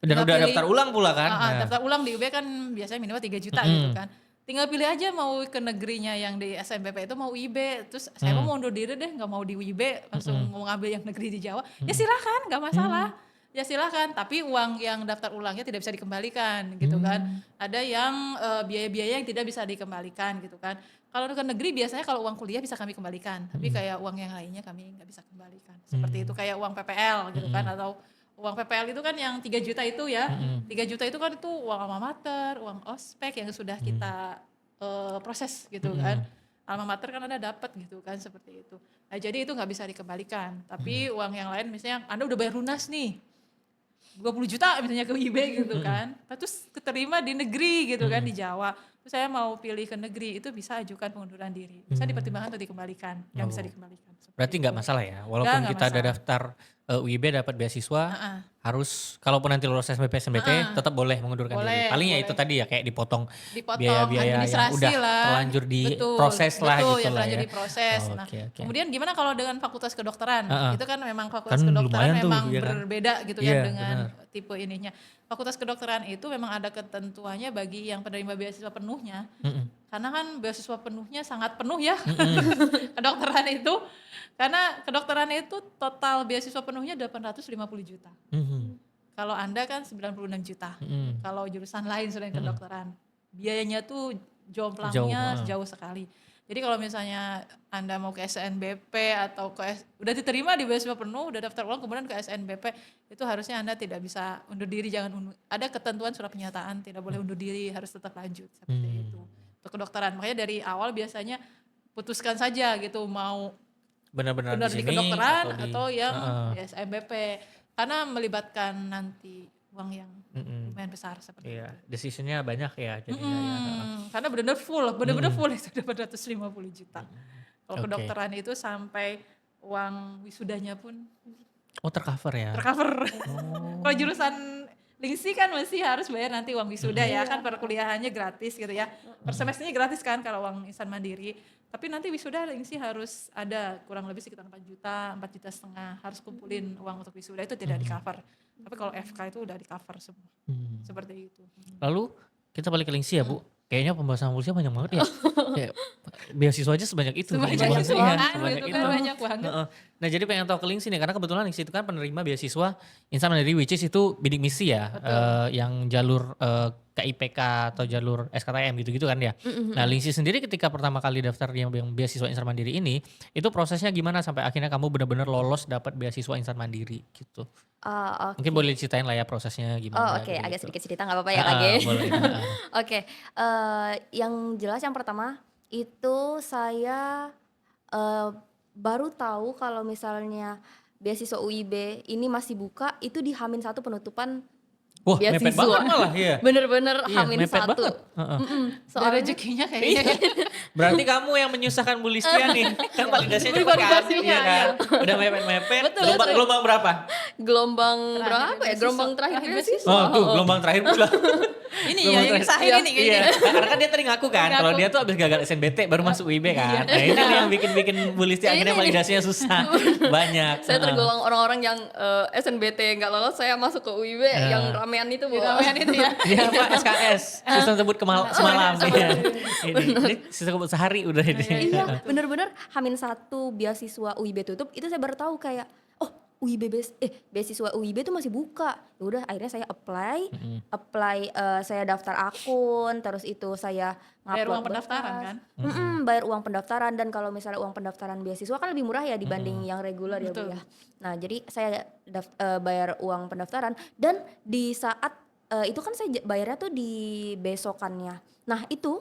Dan Tinggal udah pilih, daftar ulang pula kan? daftar ulang di UB kan biasanya minimal 3 juta gitu kan. Tinggal pilih aja mau ke negerinya yang di SNBP itu mau UIB. Terus saya mau mundur diri deh gak mau di UIB, langsung mau ngambil yang negeri di Jawa. Ya silakan, gak masalah. Ya silakan, tapi uang yang daftar ulangnya tidak bisa dikembalikan gitu kan. Ada yang biaya-biaya yang tidak bisa dikembalikan gitu kan. Kalau ke negeri biasanya kalau uang kuliah bisa kami kembalikan, tapi kayak uang yang lainnya kami nggak bisa kembalikan. Seperti itu kayak uang PPL gitu kan, atau uang PPL itu kan yang 3 juta itu ya. 3 juta itu kan itu uang alma mater, uang ospek yang sudah kita proses gitu kan. Alma mater kan Anda dapat gitu kan seperti itu. Nah, jadi itu nggak bisa dikembalikan. Tapi uang yang lain misalnya Anda udah bayar lunas nih. 20 juta misalnya ke IB gitu kan. Terus keterima di negeri gitu kan di Jawa. Terus saya mau pilih ke negeri itu bisa ajukan pengunduran diri. Bisa dipertimbangkan atau dikembalikan. Yang bisa dikembalikan. Berarti nggak masalah ya, walaupun Nggak kita ada masalah. daftar UIB dapat beasiswa, harus kalaupun nanti lulus SNBP SNBT tetap boleh mengundurkan Boleh, diri. Paling ya boleh. itu tadi ya kayak dipotong Dipotong biaya-biaya yang administrasi udah lah. terlanjur Betul, diproses lah betul, gitu yang lah terlanjur ya. diproses. Oh, Nah, oke. kemudian gimana kalau dengan fakultas kedokteran? Itu kan memang fakultas Kan kedokteran lumayan tuh, memang ya kan? berbeda gitu Iya, ya dengan benar. tipe ininya. Fakultas kedokteran itu memang ada ketentuannya bagi yang penerima beasiswa penuhnya. Karena kan beasiswa penuhnya sangat penuh ya. Kedokteran itu karena kedokteran itu total beasiswa penuhnya 850 juta. Kalau Anda kan 96 juta. Kalau jurusan lain selain kedokteran. Biayanya tuh jomplangnya jauh sekali. Jadi kalau misalnya Anda mau ke SNBP atau udah diterima di beasiswa penuh, udah daftar ulang kemudian ke SNBP, itu harusnya Anda tidak bisa undur diri, ada ketentuan surat pernyataan tidak boleh undur diri, harus tetap lanjut seperti itu. Untuk kedokteran, makanya dari awal biasanya putuskan saja gitu mau Benar-benar benar di di sini kedokteran atau atau yang Heeh. di SNBP, karena melibatkan nanti uang yang Mm-mm. lumayan besar seperti Iya, itu. decisionnya banyak ya jadinya ya. Heeh. Karena benar-benar full itu 850 juta. Kalau Oke. kedokteran itu sampai uang wisudanya pun Oh, tercover ya. tercover. Kalau jurusan Lingsi kan masih harus bayar nanti uang wisuda ya, kan perkuliahannya gratis gitu ya. Per semesternya gratis kan kalau uang insan mandiri. Tapi nanti wisuda Lingsi harus ada kurang lebih sekitar 4 juta, 4,5 juta harus kumpulin uang untuk wisuda, itu tidak di cover. Tapi kalau FK itu udah di cover semua. Seperti itu. Lalu kita balik ke Lingsi ya Bu. Kayaknya pembahasan polisi banyak banget ya. Kayak beasiswa aja sebanyak itu. Sebanyak Iya, banget sebanyak gitu itu. kan, banyak banget. Heeh. Nah jadi pengen tahu ke Lingsi nih, karena kebetulan Lingsi itu kan penerima beasiswa insan mandiri, which is itu bidik misi ya. Yang jalur KIPK atau jalur SKTM gitu-gitu kan ya. Nah Lingsi sendiri ketika pertama kali daftar yang beasiswa insan mandiri ini, itu prosesnya gimana sampai akhirnya kamu benar-benar lolos dapat beasiswa insan mandiri gitu. Oke. Mungkin boleh diceritain lah ya prosesnya Oh gimana oke, agak gitu-gitu. sedikit cerita nggak apa-apa ya Kak Ge? Boleh. Oke, yang jelas yang pertama itu saya baru tahu kalau misalnya beasiswa UIB ini masih buka itu di H-1 penutupan Wah, mepet beasiswa. banget malah ya. Bener-bener Iya, mepet H-1. banget. Heeh. Ada Soalnya rezekinya kayaknya. Berarti kamu yang menyusahkan Bu Listia nih. Kan validasinya Beli cepet kan? validasinya, Iya kan? Udah mepet-mepet. Betul, Gelombang berapa? gelombang Terakhir berapa ya? beasiswa. Gelombang terakhir Terakhir beasiswa. Oh tuh, gelombang terakhir pula. Ini Gelombang ya, yang terakhir. sahir ini Iya, kayaknya. karena kan dia tadi ngaku kan, kalau dia tuh abis gagal SNBT baru masuk UIB kan. Nah ini nih yang bikin Bu Listia akhirnya Ini nih. validasinya susah. Banyak. Saya Heeh. tergolong orang-orang yang SNBT nggak lolos, saya masuk ke UIB yang ramean itu Bu. Ramean itu ya. Iya apa SKS, sistem sebut semalam. Iya. Ini sistem sebut sehari udah ini. Iya, bener-bener H-1 beasiswa UIB tutup, itu saya baru tahu kayak, oh UIB beasiswa UIB tuh masih buka. Ya udah akhirnya saya apply, saya daftar akun, terus itu saya Bayar ngupload uang pendaftaran berkas. kan? Bayar uang pendaftaran, dan kalau misalnya uang pendaftaran beasiswa kan lebih murah ya dibanding yang reguler ya Bu Betul. ya. Nah jadi saya bayar uang pendaftaran, dan di saat itu kan saya bayarnya tuh di besokannya. Nah itu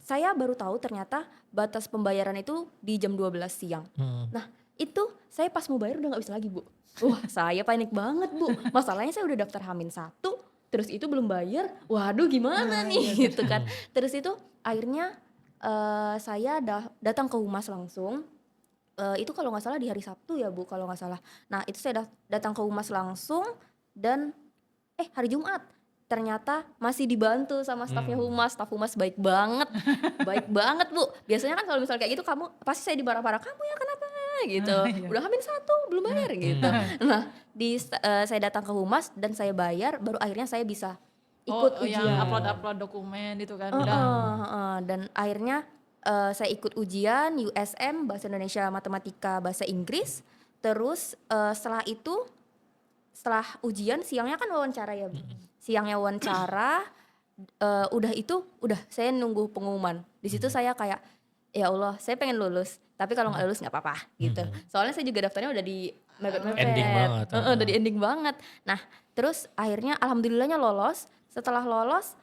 saya baru tahu ternyata batas pembayaran itu di jam 12 siang. Nah itu saya pas mau bayar udah gak bisa lagi Bu. Wah saya panik banget Bu. Masalahnya saya udah daftar H-1, terus itu belum bayar. Waduh gimana nih gitu kan. Terus itu akhirnya saya datang ke humas langsung. Itu kalau nggak salah di hari Sabtu ya Bu kalau nggak salah. Nah itu saya datang ke humas langsung, dan hari Jumat ternyata masih dibantu sama staf humas baik banget, baik banget Bu. Biasanya kan kalau misalnya kayak gitu kamu pasti saya dimarah-marah, kamu ya kenapa gitu, udah H-1 belum bayar gitu. Nah saya datang ke humas dan saya bayar, baru akhirnya saya bisa ikut yang ujian. upload dokumen itu kan. Dan akhirnya saya ikut ujian USM, Bahasa Indonesia, Matematika, Bahasa Inggris. Terus setelah ujian siangnya kan wawancara ya Bu. Siangnya wawancara, udah saya nunggu pengumuman. Di situ saya kayak, ya Allah saya pengen lulus, tapi kalau nggak lulus nggak apa-apa gitu. Soalnya saya juga daftarnya udah di mepet-mepet. Ending banget. Udah di ending banget. Nah terus akhirnya alhamdulillahnya lolos. Setelah lolos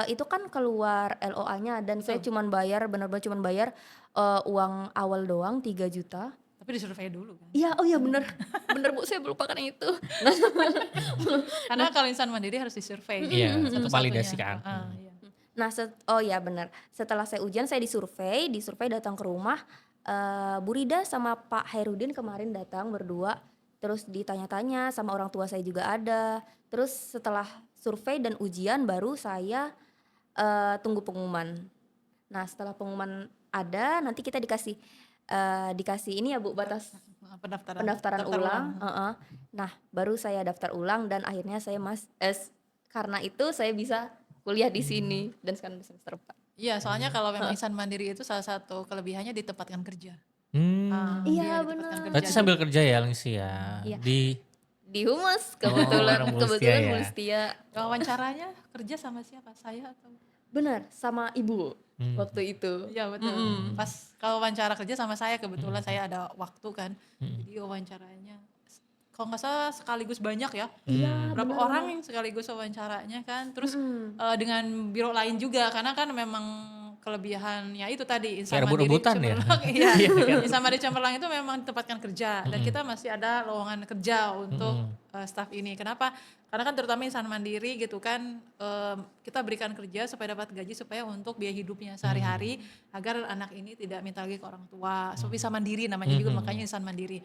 itu kan keluar LOA-nya, dan saya cuman bayar, benar-benar cuman bayar uang awal doang 3 juta. Tapi disurvei dulu kan. Iya, oh iya bener Bu, saya melupakan yang itu. Karena kalau insan mandiri harus disurvei. Iya, Satu-satunya. validasi kan. Iya. Nah, oh iya benar. Setelah saya ujian saya disurvei datang ke rumah. Bu Rida sama Pak Hairudin kemarin datang berdua. Terus ditanya-tanya sama orang tua saya juga ada. Terus setelah survei dan ujian baru saya tunggu pengumuman. Nah, setelah pengumuman ada, nanti kita dikasih ini ya Bu, batas pendaftaran ulang. Nah, baru saya daftar ulang, dan akhirnya saya karena itu saya bisa kuliah di sini dan sekarang di semester 4. Iya, soalnya kalau memang insan mandiri itu salah satu kelebihannya ditempatkan kerja. Iya, dia benar. ditempatkan kerja. Berarti sambil kerja ya Lingsi ya. Iya. Di humas kebetulan orang Bu Listia ya. Bu Listia. Wawancaranya kerja sama siapa? Saya atau Benar, sama ibu Hmm. waktu itu. Iya betul. Pas kalau wawancara kerja sama saya kebetulan saya ada waktu kan. Jadi wawancaranya kalau nggak salah sekaligus banyak ya. Iya, Berapa benar, orang yang sekaligus wawancaranya kan. Terus dengan biro lain juga karena kan memang kelebihannya itu tadi Insan Kayak Mandiri rebut-rebutan ya? Cemerlang. Iya. Iya kan? Insan Mandiri Cemerlang itu memang ditempatkan kerja dan kita masih ada lowongan kerja untuk staf ini. Kenapa? Karena kan terutama Insan Mandiri gitu kan kita berikan kerja supaya dapat gaji supaya untuk biaya hidupnya sehari-hari agar anak ini tidak minta lagi ke orang tua. So bisa mandiri namanya juga makanya Insan Mandiri.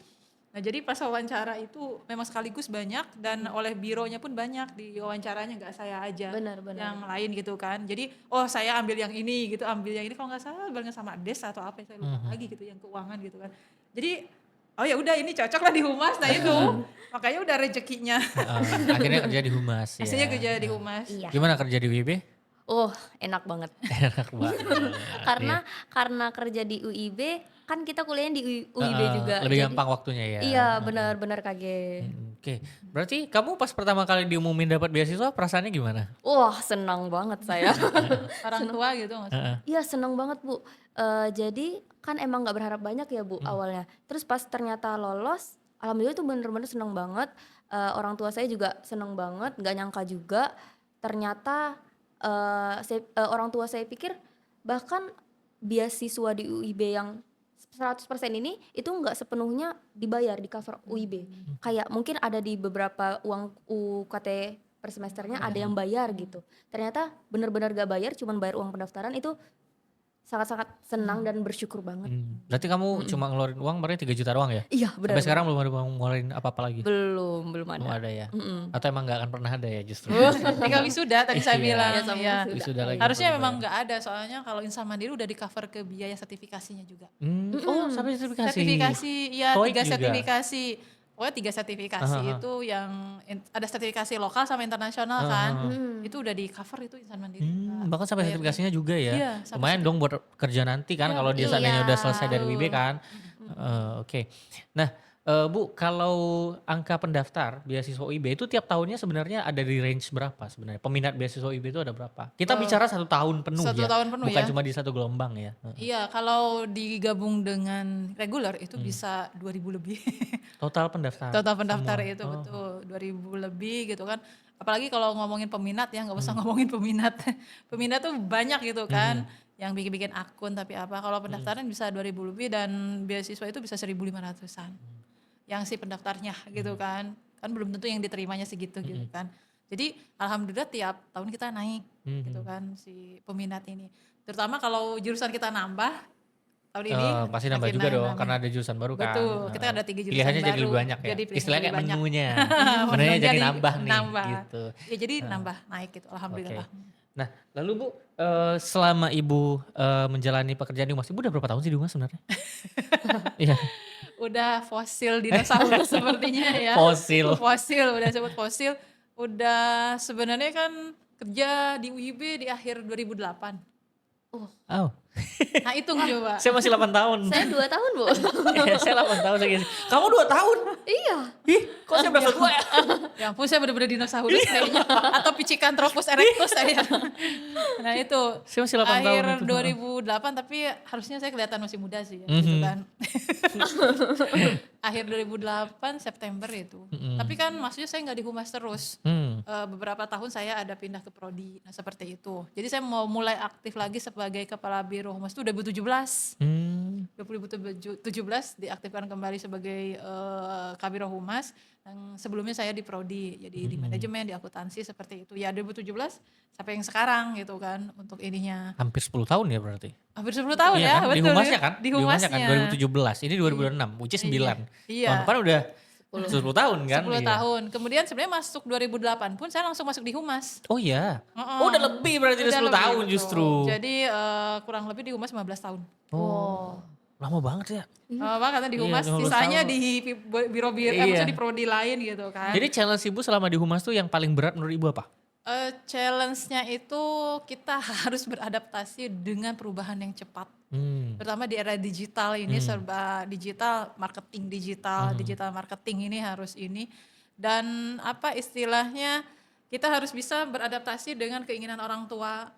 Nah jadi pas wawancara itu memang sekaligus banyak dan oleh bironya pun banyak di wawancaranya nggak saya aja Benar. yang lain gitu kan. Jadi oh saya ambil yang ini gitu, ambil yang ini kalau nggak salah bareng sama Des atau apa saya lupa lagi gitu yang keuangan gitu kan. Jadi oh ya udah ini cocok lah di Humas nah itu makanya udah rezekinya. Akhirnya kerja di Humas ya. Hasilnya kerja di Humas. Iya. Gimana kerja di WIB? Oh, enak banget. Enak banget. Karena kerja di UIB kan kita kuliahnya di UIB juga. Lebih jadi- gampang waktunya ya. Iya, benar-benar kaget. Oke, berarti kamu pas pertama kali diumumin dapat beasiswa perasaannya gimana? Wah, senang banget saya. Orang tua gitu nggak sih? Iya, senang banget, Bu. Jadi kan emang nggak berharap banyak ya, Bu, awalnya. Terus pas ternyata lolos, alhamdulillah itu bener-bener senang banget. Orang tua saya juga senang banget, nggak nyangka juga. Ternyata orang tua saya pikir bahkan beasiswa di UIB yang 100% ini itu nggak sepenuhnya dibayar di cover UIB. Kayak mungkin ada di beberapa uang UKT per semesternya ada yang bayar gitu. Ternyata benar-benar gak bayar, cuman bayar uang pendaftaran itu sangat-sangat senang dan bersyukur banget. Berarti kamu cuma ngeluarin uang berarti 3 juta doang ya? Iya, benar. Sampai sekarang belum ada ngeluarin apa-apa lagi? belum Belum ada. ada ya? Atau emang gak akan pernah ada ya justru? Tinggal wisuda tadi saya Iya. bilang. Iya, sama Iya. wisuda. Wisuda lagi. Harusnya belum memang bayar. nggak ada soalnya kalau Insan Mandiri udah di cover ke biaya sertifikasinya juga. Oh sampai sertifikasi? Sertifikasi ya TOEIC 3 juga? sertifikasi. Pokoknya 3 sertifikasi itu yang ada sertifikasi lokal sama internasional kan. Itu udah di cover itu Insan Mandiri. Bahkan sampai sertifikasinya juga ya? Iya, sampai Lumayan dong buat kerja nanti kan kalau dia seandainya udah selesai dari WIB kan? Oke. Nah Bu, kalau angka pendaftar beasiswa UIB itu tiap tahunnya sebenarnya ada di range berapa sebenarnya? Peminat beasiswa UIB itu ada berapa? Kita bicara 1 tahun penuh 1 ya? tahun penuh Bukan ya. cuma di satu gelombang ya? Iya, kalau digabung dengan reguler itu bisa 2000 lebih. Total pendaftar? Total pendaftar semua? itu betul 2000 lebih gitu kan. Apalagi kalau ngomongin peminat ya nggak usah ngomongin peminat. Peminat tuh banyak gitu kan. Yang bikin-bikin akun tapi apa. Kalau pendaftaran bisa 2000 lebih dan beasiswa itu bisa 1500-an. Yang si pendaftarnya gitu kan. Kan belum tentu yang diterimanya segitu gitu kan. Jadi alhamdulillah tiap tahun kita naik gitu kan si peminat ini. Terutama kalau jurusan kita nambah tahun ini. Pasti nambah makin juga dong nambah. karena ada jurusan baru kan. Betul, kita ada 3 jurusan Pilihannya jadi baru. lebih banyak ya? Jadi pilihannya Istilahnya kayak lebih banyak. menunya. Menunya jadi nambah nih nambah. gitu. Ya jadi nambah naik gitu alhamdulillah. Nah lalu Bu, selama Ibu menjalani pekerjaan di Humas, Ibu udah berapa tahun sih di Humas sebenarnya? Iya. Udah fosil dinosaurus sepertinya ya. Fosil. Fosil, udah sebut fosil. Udah sebenarnya kan kerja di UIB di akhir 2008. Oh, Nah hitung coba. saya masih 8 tahun. Saya 2 tahun, Bu. Saya 8 tahun saya. Kamu 2 tahun? Iya. Ih, kok saya berasa tua ya? Ya ampun saya bener-bener dinosaurus kayaknya. Atau Pithecanthropus erectus saya. Nah itu. Saya masih 8 tahun Akhir itu. 2008 tapi harusnya saya kelihatan masih muda sih ya, gitu kan. Akhir 2008 September itu. Tapi kan maksudnya saya nggak di Humas terus. Beberapa tahun saya ada pindah ke Prodi. Nah seperti itu. Jadi saya mau mulai aktif lagi sebagai Kepala Biro Humas itu 2017. 2017 diaktifkan kembali sebagai Kabiro Humas. Yang sebelumnya saya di Prodi. Jadi di manajemen, di akuntansi seperti itu. Ya 2017 sampai yang sekarang gitu kan untuk ininya. Hampir 10 tahun ya berarti? Hampir 10 tahun Iya ya, kan? Di betul. Humasnya kan? Di Humasnya. kan 2017, ini 2006, which is 9. Iya. Tahun depan udah 10 tahun kan? 10 Iya. tahun. Kemudian sebenarnya masuk 2008 pun saya langsung masuk di Humas. Oh iya? Oh udah lebih berarti udah 10 lebih, tahun betul. justru. Jadi kurang lebih di Humas 15 tahun. Oh. Lama banget ya. Karena di Iya, Humas, 15 sisanya tahun. di biro-biro, Iya. maksudnya di prodi lain gitu kan. Jadi challenge Ibu selama di Humas tuh yang paling berat menurut Ibu apa? Challenge-nya itu kita harus beradaptasi dengan perubahan yang cepat. Terutama di era digital ini serba digital, marketing digital, digital marketing ini harus ini. Dan apa istilahnya kita harus bisa beradaptasi dengan keinginan orang tua.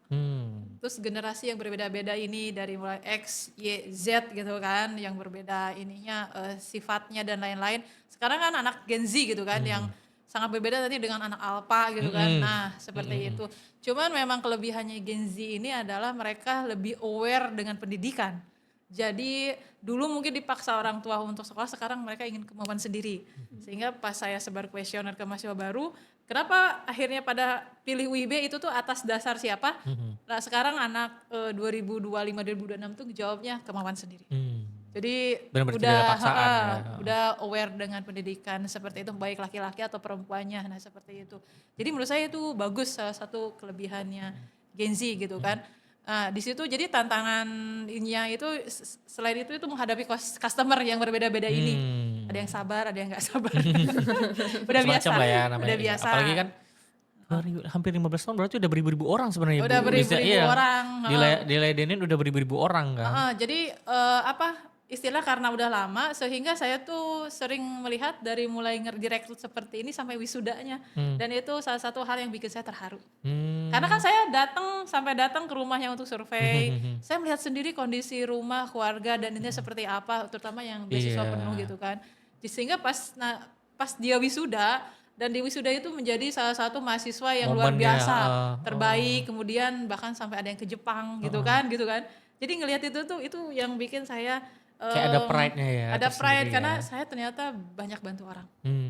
Terus generasi yang berbeda-beda ini dari mulai X, Y, Z gitu kan, yang berbeda ininya sifatnya dan lain-lain. Sekarang kan anak Gen Z gitu kan yang sangat berbeda tadi dengan anak Alpha gitu kan. Nah, seperti itu. Cuman memang kelebihannya Gen Z ini adalah mereka lebih aware dengan pendidikan. Jadi dulu mungkin dipaksa orang tua untuk sekolah, sekarang mereka ingin kemauan sendiri. Sehingga pas saya sebar kuesioner ke mahasiswa baru, kenapa akhirnya pada pilih UIB itu tuh atas dasar siapa? Nah sekarang anak 2025-2026 tuh jawabnya kemauan sendiri. Jadi Benar-benar tidak ada paksaan ya. udah aware dengan pendidikan seperti itu, baik laki-laki atau perempuannya. Nah seperti itu. Jadi menurut saya itu bagus, salah satu kelebihannya Gen Z gitu kan. Nah, di situ jadi tantangannya itu selain itu menghadapi customer yang berbeda-beda ini. Ada yang sabar, ada yang nggak sabar. Udah biasa. Semacam lah ya namanya. Udah biasa. Apalagi kan hampir 15 tahun berarti udah beribu-ribu orang sebenarnya. Udah beribu-ribu orang. Diladenin udah beribu-ribu orang kan. Jadi istilah karena udah lama sehingga saya tuh sering melihat dari mulai direkrut seperti ini sampai wisudanya. Dan itu salah satu hal yang bikin saya terharu. Karena kan saya sampai datang ke rumahnya untuk survei. Saya melihat sendiri kondisi rumah, keluarga dan ini seperti apa, terutama yang beasiswa penuh gitu kan. Sehingga pas dia wisuda dan di wisuda itu menjadi salah satu mahasiswa yang luar biasa, terbaik, kemudian bahkan sampai ada yang ke Jepang gitu kan. Jadi ngelihat itu yang bikin saya kayak ada pride-nya ya. Ada pride karena saya ternyata banyak bantu orang.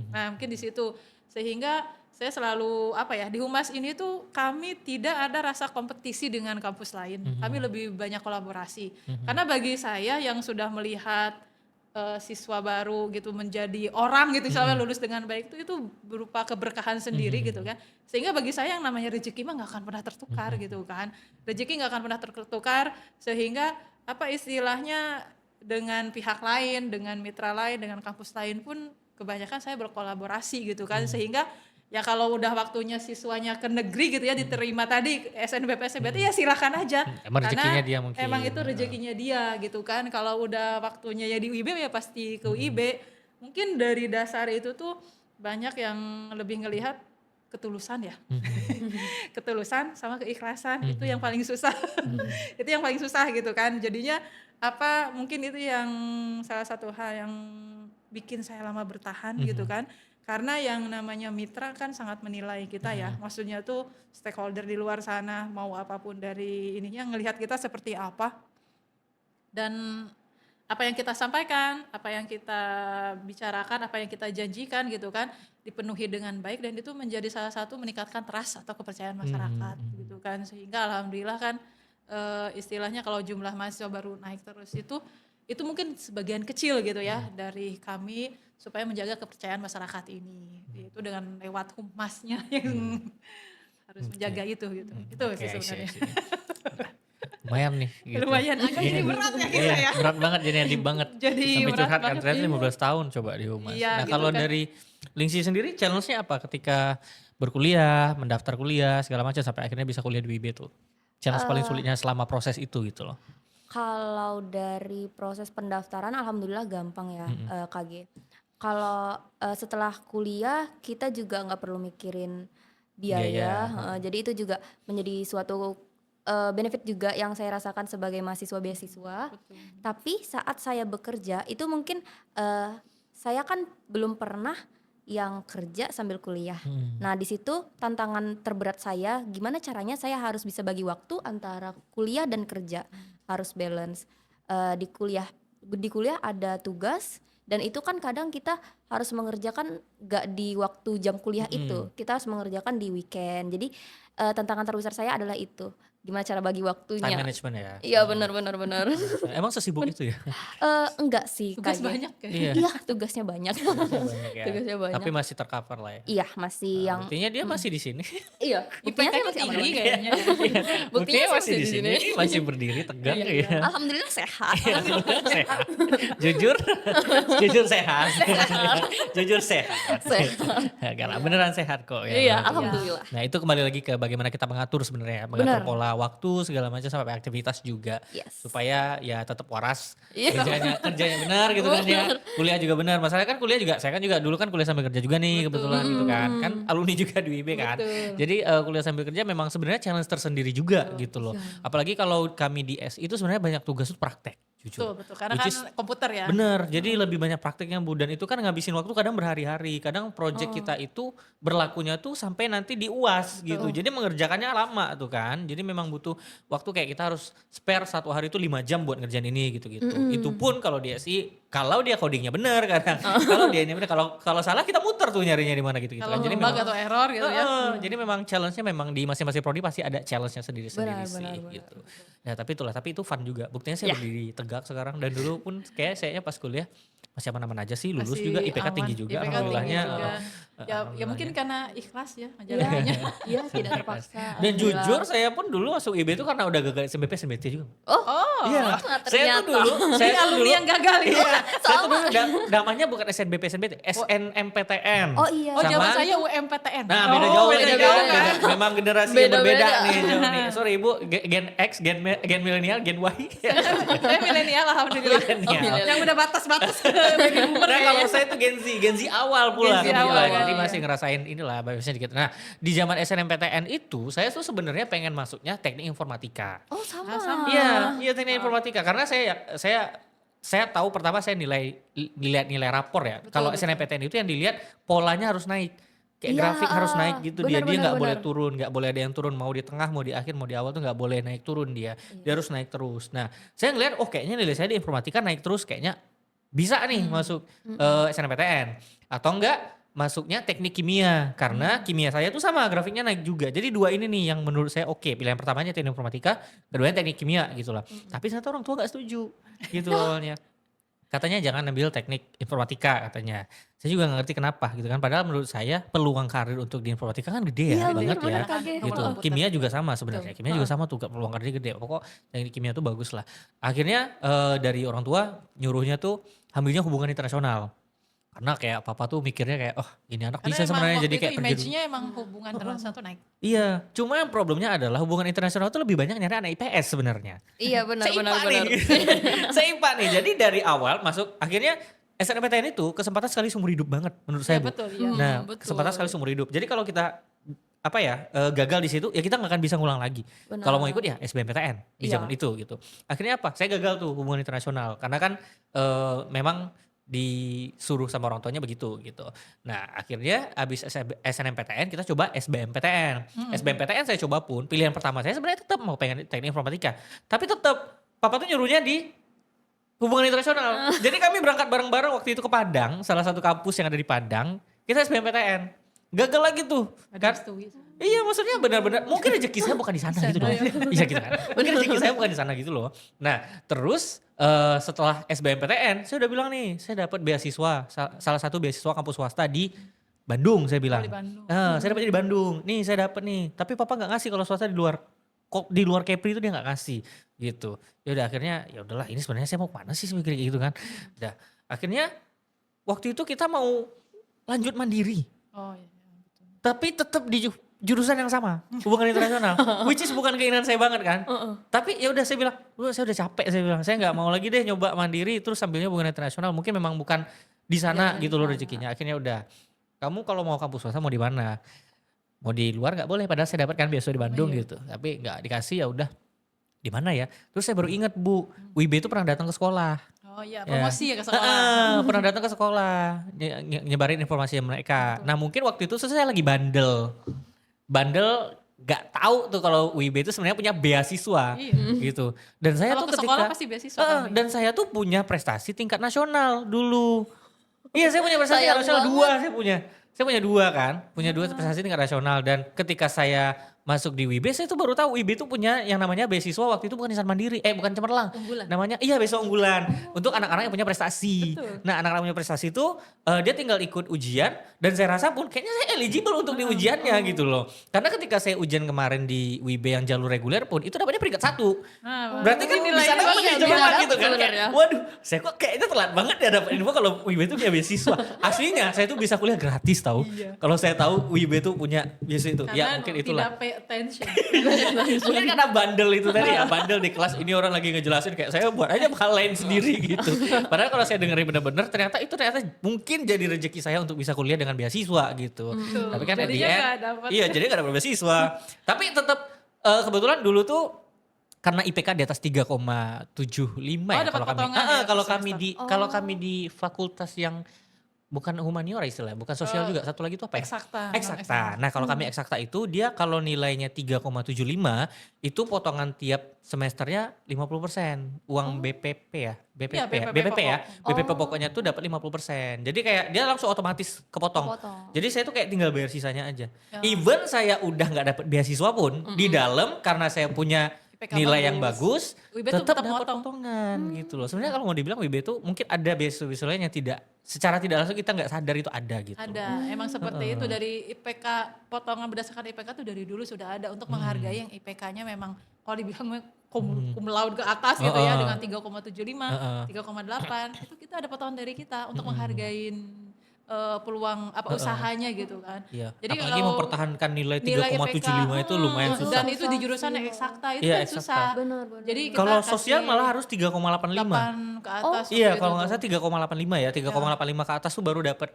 Nah, mungkin di situ sehingga saya selalu di Humas ini tuh kami tidak ada rasa kompetisi dengan kampus lain. Kami lebih banyak kolaborasi. Karena bagi saya yang sudah melihat siswa baru gitu menjadi orang gitu misalnya lulus dengan baik itu berupa keberkahan sendiri gitu kan. Sehingga bagi saya yang namanya rezeki mah nggak akan pernah tertukar gitu kan. Rezeki nggak akan pernah tertukar sehingga istilahnya dengan pihak lain, dengan mitra lain, dengan kampus lain pun kebanyakan saya berkolaborasi gitu kan. Sehingga ya kalau udah waktunya siswanya ke negeri gitu ya diterima tadi SNBP SBT ya silakan aja. Emang rezekinya dia mungkin. Emang itu rezekinya dia gitu kan. Kalau udah waktunya ya di UIB ya pasti ke UIB. Mungkin dari dasar itu tuh banyak yang lebih ngelihat ketulusan ya. Ketulusan sama keikhlasan itu yang paling susah. Itu yang paling susah gitu kan. Jadinya mungkin itu yang salah satu hal yang bikin saya lama bertahan gitu kan. Karena yang namanya mitra kan sangat menilai kita ya. Maksudnya tuh stakeholder di luar sana mau apapun dari ininya ngelihat kita seperti apa. Dan apa yang kita sampaikan, apa yang kita bicarakan, apa yang kita janjikan gitu kan dipenuhi dengan baik dan itu menjadi salah satu meningkatkan trust atau kepercayaan masyarakat gitu kan. Sehingga alhamdulillah kan istilahnya kalau jumlah mahasiswa baru naik terus itu mungkin sebagian kecil gitu ya dari kami supaya menjaga kepercayaan masyarakat ini itu dengan lewat humasnya yang harus menjaga itu gitu. Itu sih sebenarnya. Lumayan nih gitu. Lumayan agak jadi berat ya kita ya. Berat banget jadi banget. Jadi sampai berat curhat kan banget, ternyata iya. 15 tahun coba di Humas. Iya, Nah gitu kalau kan. dari Lingsi sendiri challenge-nya apa ketika berkuliah, mendaftar kuliah segala macam sampai akhirnya bisa kuliah di UIB tuh? Challenge paling sulitnya selama proses itu gitu loh. Kalau dari proses pendaftaran alhamdulillah gampang ya KG. Kalau setelah kuliah kita juga nggak perlu mikirin biaya. Jadi itu juga menjadi suatu benefit juga yang saya rasakan sebagai mahasiswa beasiswa. Tapi saat saya bekerja itu mungkin saya kan belum pernah yang kerja sambil kuliah. Nah di situ tantangan terberat saya gimana caranya saya harus bisa bagi waktu antara kuliah dan kerja, harus balance. Di kuliah ada tugas dan itu kan kadang kita harus mengerjakan gak di waktu jam kuliah itu, kita harus mengerjakan di weekend. Jadi tantangan terbesar saya adalah itu, gimana cara bagi waktunya. Time management ya. Iya benar. Emang sesibuk itu ya? Enggak sih Tugas KG. banyak ya. Iya tugasnya banyak. Banyak ya. Tugasnya banyak. Tapi masih tercover lah ya. Iya masih yang Buktinya dia masih di sini. iya buktinya saya masih tinggi aman. kayaknya. Buktinya saya masih di sini, masih berdiri tegak ya. Alhamdulillah sehat. Sehat. Jujur sehat. Jujur sehat. Enggak lah, beneran sehat kok ya. Iya Beneran. alhamdulillah. Nah itu kembali lagi ke bagaimana kita mengatur sebenarnya, mengatur Benar. pola waktu segala macam sampai aktivitas juga. Yes. Supaya ya tetap waras, Iya. kerjanya benar gitu kan ya. Kuliah juga benar. Masalahnya kan kuliah juga, saya kan juga dulu kan kuliah sambil kerja juga nih kebetulan gitu kan. Kan alumni juga di UIB kan. Betul. Jadi kuliah sambil kerja memang sebenarnya challenge tersendiri juga gitu loh. Apalagi kalau kami di SI itu sebenarnya banyak tugas itu praktek. Jujur. Betul. Karena Which kan komputer ya. Bener, jadi lebih banyak prakteknya Bu, dan itu kan ngabisin waktu kadang berhari-hari, kadang project kita itu berlakunya tuh sampai nanti di UAS gitu, jadi mengerjakannya lama tuh kan, jadi memang butuh waktu kayak kita harus spare satu hari itu 5 jam buat ngerjain ini gitu-gitu. Itu pun kalau di SI, kalau dia codingnya bener kadang, kalau dia ini bener, kalau salah kita muter tuh nyarinya di mana gitu-gitu Kalau kan. Jadi bug memang atau error gitu ya. jadi memang challenge-nya memang di masing-masing prodi pasti ada challenge-nya sendiri-sendiri sih Benar. gitu. Nah tapi itu fun juga. Buktinya saya berdiri tegak sekarang, dan dulu pun kayak sayanya pas kuliah masih aman-aman aja sih, lulus Masih juga IPK aman, tinggi juga IPK tinggi alhamdulillahnya. juga. Ya Alhamdulillahnya. mungkin karena ikhlas ya Iya, menjalaninya. iya, tidak terpaksa. Dan Alhamdulillah. jujur saya pun dulu masuk IB itu karena udah gagal SNBP SNBT juga. Oh, Iya. ternyata. Saya tuh dulu, ini alumni yang gagal ya. Iya, saya tuh dulu namanya bukan SNBP SNBT, SNMPTN. Oh iya. Oh, zaman Sama- saya UMPTN. Nah beda jauh beda ini jauh kan. kan. Memang generasi yang Beda-beda. berbeda nih jauh nih. Sorry Ibu, Gen X, Gen milenial, Gen Y. Saya milenial alhamdulillah. Milenial. Yang udah batas-batas ke baby boomer Nah kayaknya. kalau saya tuh Gen Z awal pula. Gen Z kebetulan. awal, Jadi iya. masih ngerasain inilah biasanya dikit. Nah di zaman SNMPTN itu saya tuh sebenarnya pengen masuknya teknik informatika. Oh sama. Sama. Iya teknik informatika karena saya tahu pertama saya nilai rapor ya. Kalau SNMPTN itu yang dilihat polanya harus naik. Kayak Iya, grafik harus naik gitu, dia benar, nggak boleh benar. turun, nggak boleh ada yang turun, mau di tengah mau di akhir mau di awal tuh nggak boleh naik turun dia harus naik terus. Nah saya ngeliat kayaknya nilai saya di informatika naik terus, kayaknya bisa nih masuk SNMPTN atau enggak masuknya teknik kimia karena kimia saya tuh sama grafiknya naik juga. Jadi dua ini nih yang menurut saya oke. Pilihan pertamanya teknik informatika, keduanya teknik kimia gitu lah. Tapi ternyata orang tua gak setuju gitu awalnya. Katanya jangan ambil teknik informatika katanya. Saya juga gak ngerti kenapa gitu kan. Padahal menurut saya peluang karir untuk di informatika kan gede Iya, ya banget benar, ya. kaget. Gitu. Komputer. Kimia juga sama sebenarnya. Kimia juga sama tuh peluang karir gede. Pokok teknik kimia tuh bagus lah. Akhirnya dari orang tua nyuruhnya tuh ambilnya hubungan internasional. Karena kayak papa tuh mikirnya kayak ini anak Karena bisa emang sebenarnya waktu jadi itu kayak terjun. image-nya emang hubungan internasional tuh naik. Iya, cuma yang problemnya adalah hubungan internasional tuh lebih banyak nyari anak IPS sebenarnya. Iya benar Saya benar IPA benar. nih. Saya IPA nih. Jadi dari awal masuk akhirnya SNMPTN itu kesempatan sekali seumur hidup banget menurut saya, Ya, Bu. betul, iya. Nah, Betul. kesempatan sekali seumur hidup. Jadi kalau kita gagal di situ ya kita nggak akan bisa ngulang lagi. Benar. Kalau mau ikut ya SBMPTN di Iya. zaman itu gitu. Akhirnya apa? Saya gagal tuh hubungan internasional karena kan memang disuruh sama orang tuanya begitu gitu. Nah akhirnya abis SNMPTN kita coba SBMPTN. SBMPTN saya coba pun pilihan pertama saya sebenarnya tetap mau pengen teknik informatika. Tapi tetap papa tuh nyuruhnya di hubungan internasional. Jadi kami berangkat bareng-bareng waktu itu ke Padang, salah satu kampus yang ada di Padang. Kita SBMPTN. Gagal lagi tuh. Kan? Iya maksudnya benar-benar mungkin rezeki saya bukan di sana gitu loh. Iya gitu kan. Mungkin rezeki saya bukan di sana gitu loh. Nah terus setelah SBMPTN saya udah bilang nih saya dapat beasiswa salah satu beasiswa kampus swasta di Bandung saya bilang. di Bandung. Saya dapatnya di Bandung. Nih saya dapat nih. Tapi papa nggak ngasih kalau swasta di luar Kepri itu dia nggak ngasih gitu. Ya udah akhirnya ya udahlah ini sebenarnya saya mau kemana sih mikir kayak gitu kan. Udah akhirnya waktu itu kita mau lanjut mandiri. Oh iya. Betul. Tapi tetap di jurusan yang sama, hubungan internasional, which is bukan keinginan saya banget kan. Tapi ya udah saya bilang, saya udah capek saya bilang, saya nggak mau lagi deh nyoba mandiri terus sambilnya hubungan internasional, mungkin memang bukan di sana gitu loh rezekinya. Akhirnya udah, kamu kalau mau kampus swasta mau di mana? Mau di luar nggak boleh, padahal saya dapatkan beasiswa di Bandung gitu, tapi nggak dikasih ya udah. Di mana ya? Terus saya baru ingat Bu, UIB itu pernah datang ke sekolah. Oh iya, promosi ya ke sekolah. Pernah datang ke sekolah, nyebarin informasi mereka. Nah mungkin waktu itu saya lagi bandel gak tahu tuh kalau UIB itu sebenarnya punya beasiswa gitu. Dan saya Kalau tuh ke sekolah pasti beasiswa kami. dan saya tuh punya prestasi tingkat nasional dulu. Iya saya punya prestasi Sayang tingkat nasional banget. 2 saya punya 2 kan, punya 2 prestasi tingkat nasional. Dan ketika saya masuk di UIB saya tuh baru tahu UIB itu punya yang namanya beasiswa waktu itu bukan Insan Mandiri, bukan Cemerlang. Unggulan. Namanya beasiswa unggulan untuk anak-anak yang punya prestasi. Nah, anak-anak punya prestasi itu dia tinggal ikut ujian dan saya rasa pun kayaknya saya eligible untuk di ujiannya gitu loh. Karena ketika saya ujian kemarin di UIB yang jalur reguler pun itu dapatnya peringkat 1. Berarti kan nilai bisa dapat bagus nih ya, cemerlang bisa gitu kan. dapet Kayak, sebenarnya. waduh, saya kok kayaknya telat banget ya dapat info kalau UIB itu punya beasiswa. Aslinya saya tuh bisa kuliah gratis tahu. Kalau saya tahu UIB itu punya beasiswa itu. Ya Karena mungkin itulah. pay attention. Mungkin karena bandel itu tadi ya, bandel di kelas ini orang lagi ngejelasin kayak saya buat aja hal lain sendiri gitu. Padahal kalau saya dengerin bener-bener ternyata mungkin jadi rezeki saya untuk bisa kuliah dengan beasiswa gitu. Tapi kan Jadinya nggak dapet. iya jadi gak dapet beasiswa. Tapi tetap kebetulan dulu tuh karena IPK di atas 3,75 ya dapat kalau kami. potongan ya Kalau per kami di kalau kami di fakultas yang bukan humaniora istilahnya, bukan sosial juga. Satu lagi itu apa ya? Eksakta. Nah, kalau kami eksakta itu dia kalau nilainya 3,75 itu potongan tiap semesternya 50%. Uang BPP ya. Iya, BPP ya. pokok. BPP pokoknya tuh dapat 50%. Jadi kayak dia langsung otomatis kepotong. Jadi saya tuh kayak tinggal bayar sisanya aja. Even saya udah nggak dapat beasiswa pun di dalam karena saya punya IPK nilai yang bagus, WIB tuh tetap tetap dapat motong. potongan gitu loh. Sebenarnya kalau mau dibilang WIB itu mungkin ada beasiswa yang tidak secara tidak langsung kita nggak sadar itu ada gitu. Ada, emang seperti itu dari IPK, potongan berdasarkan IPK tuh dari dulu sudah ada untuk menghargai yang IPK-nya memang kalau dibilang cum laude ke atas gitu ya dengan 3,75, 3,8 itu kita ada potongan dari kita untuk menghargain peluang usahanya gitu kan. Iya. Jadi Apalagi kalau mempertahankan nilai nilai 3,75 itu lumayan susah. dan itu di jurusan yang eksakta itu Iya, kan eksakta. susah. Benar. Jadi kita Kalau kasih sosial malah harus 3,85. 8 ke atas. Iya, waktu kalau itu nggak tuh. salah 3,85 ya. 3,85 ke atas tuh baru dapat